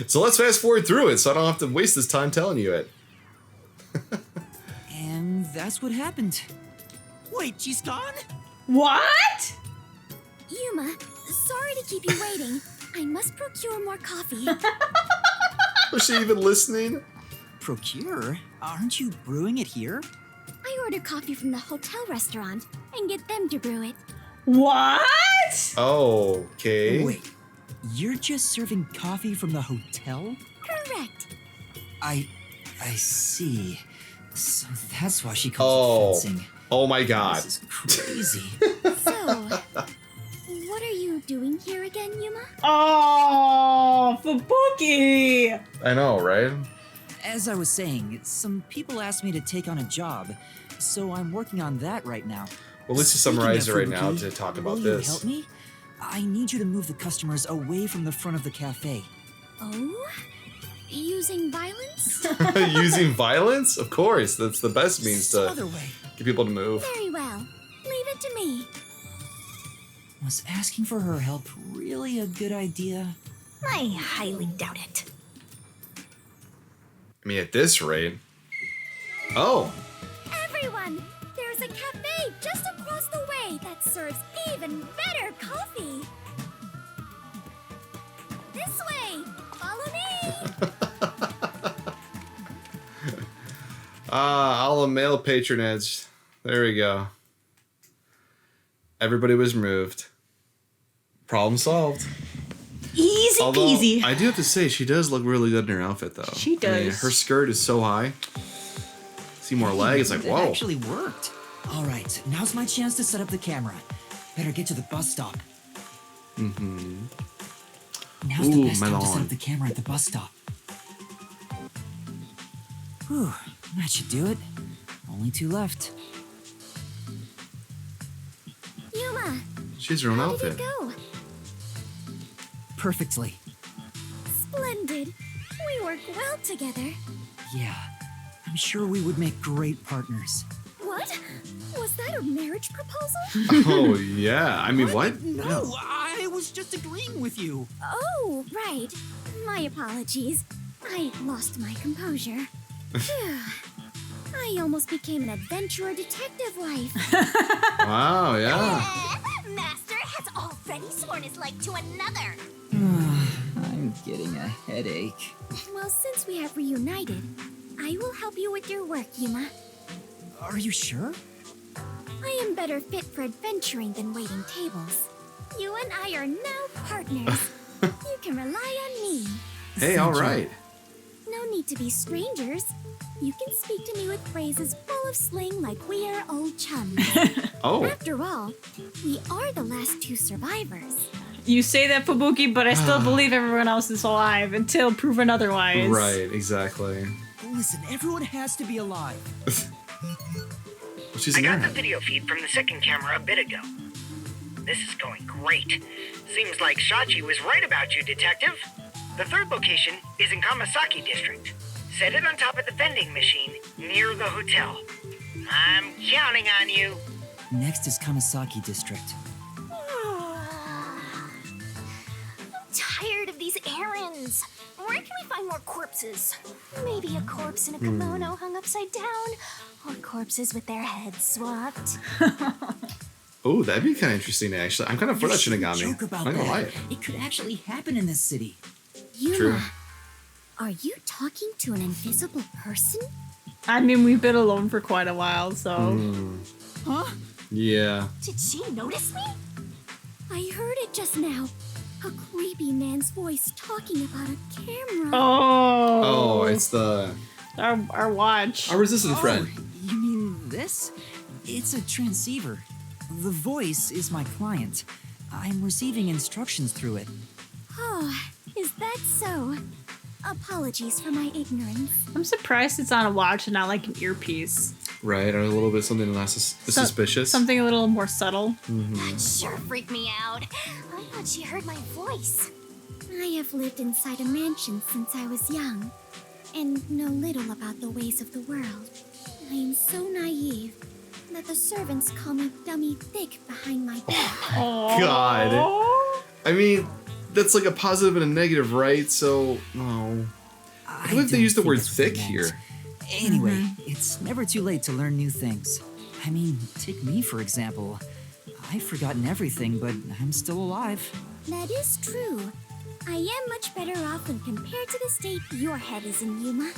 So let's fast forward through it so I don't have to waste this time telling you it. And that's what happened. Wait, she's gone? What? Yuma, sorry to keep you waiting. I must procure more coffee. Was she even listening? Procure? Aren't you brewing it here? I order coffee from the hotel restaurant and get them to brew it. What? Okay. Wait, you're just serving coffee from the hotel? Correct. I see. So that's why she calls it fencing. Oh my god. This is crazy. So, what are you doing here again, Yuma? Oh, Fubuki! I know, right? As I was saying, some people asked me to take on a job, so I'm working on that right now. Well, let's just Speaking summarize it of right now Fubuki, to talk about will this. you help me? I need you to move the customers away from the front of the cafe. Oh? Using violence? Using violence? Of course, that's the best means to Other way. get people to move. Very well. Leave it to me. Was asking for her help really a good idea? I highly doubt it. I mean, at this rate. Oh, Everyone, there's a cafe just across the way that serves even better coffee. This way. Follow me. all the male patronage. There we go. Everybody was moved. Problem solved. Easy Although, peasy. I do have to say, she does look really good in her outfit, though. She I mean, does. her skirt is so high. See more leg, it's like, It whoa. actually worked. All right, now's my chance to set up the camera. Better get to the bus stop. Mm-hmm. Now's the Ooh, best time to set melon. up the camera at the bus stop. Whew, that should do it. Only 2 left. Yuma, She's her own how did outfit. it go? Perfectly. Splendid. We work well together. Yeah, I'm sure we would make great partners. What? Was Was that a marriage proposal? Oh, yeah. I mean, what? No, I was just agreeing with you. Oh, right. My apologies. I lost my composure. Phew. I almost became an adventurer detective wife. Wow, yeah. Master has already sworn his life to another. I'm getting a headache. Well, since we have reunited, I will help you with your work, Yuma. Are you sure? I am better fit for adventuring than waiting tables. You and I are now partners. You can rely on me. Hey, all right. No need to be strangers. You can speak to me with phrases full of slang like we are old chums. Oh. After all, we are the last two survivors. You say that, Fubuki, but I still believe everyone else is alive until proven otherwise. Right, exactly. Listen, everyone has to be alive. She's I an got the airhead. video feed from the second camera a bit ago. This is going great. Seems like Shachi was right about you, Detective. The third location is in Kamasaki District. Set it on top of the vending machine near the hotel. I'm counting on you. Next is Kamasaki District. I'm tired of these errands. Where can we find more corpses? Maybe a corpse in a kimono hung upside down, or corpses with their heads swapped. Oh, that'd be kind of interesting, actually. I'm kind of for that Shinigami. Joke about I'm not gonna lie. that. It could actually happen in this city. Yuma, True. are you talking to an invisible person? I mean, we've been alone for quite a while, so. Huh? Yeah. Did she notice me? I heard it just now. A creepy man's voice talking about a camera. Oh, it's the our watch. Our resistant friend. You mean this? It's a transceiver. The voice is my client. I'm receiving instructions through it. Oh, is that so? Apologies for my ignorance. I'm surprised it's on a watch and not like an earpiece. Right, or a little bit something less suspicious. Something a little more subtle. That sure freaked me out. I thought she heard my voice. I have lived inside a mansion since I was young, and know little about the ways of the world. I am so naive that the servants call me Dummy Thick behind my back. God. I mean, that's like a positive and a negative, right? So, no. I believe they use the word thick here. Anyway, it's never too late to learn new things. I mean, take me for example. I've forgotten everything, but I'm still alive. That is true. I am much better off when compared to the state your head is in, Yuma.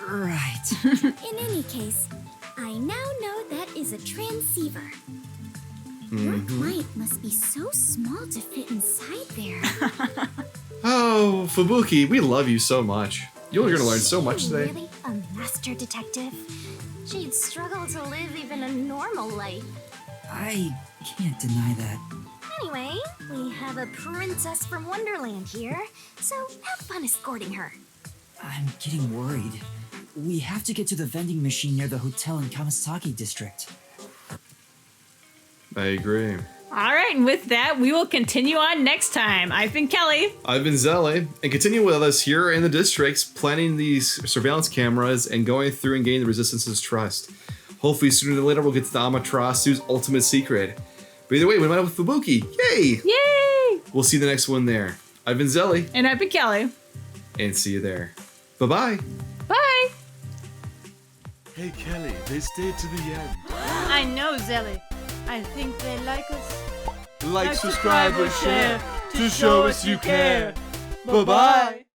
Right. In any case, I now know that is a transceiver. Your client must be so small to fit inside there. Oh, Fubuki, we love you so much. You're gonna learn so much today. Really? A master detective? She'd struggle to live even a normal life. I can't deny that. Anyway, we have a princess from Wonderland here, so have fun escorting her. I'm getting worried. We have to get to the vending machine near the hotel in Kamasaki District. I agree. All right, and with that, we will continue on next time. I've been Kelly. I've been Zelly, and continue with us here in the districts, planning these surveillance cameras and going through and gaining the Resistance's trust. Hopefully sooner than later we'll get to the Amaterasu's ultimate secret. But either way, we met up with Fubuki. Yay! Yay! We'll see the next one there. I've been Zelly. And I've been Kelly. And see you there. Bye-bye. Bye! Hey Kelly, they stayed to the end. I know, Zelly. I think they like us. Like, subscribe, or share to show us you care. Bye-bye.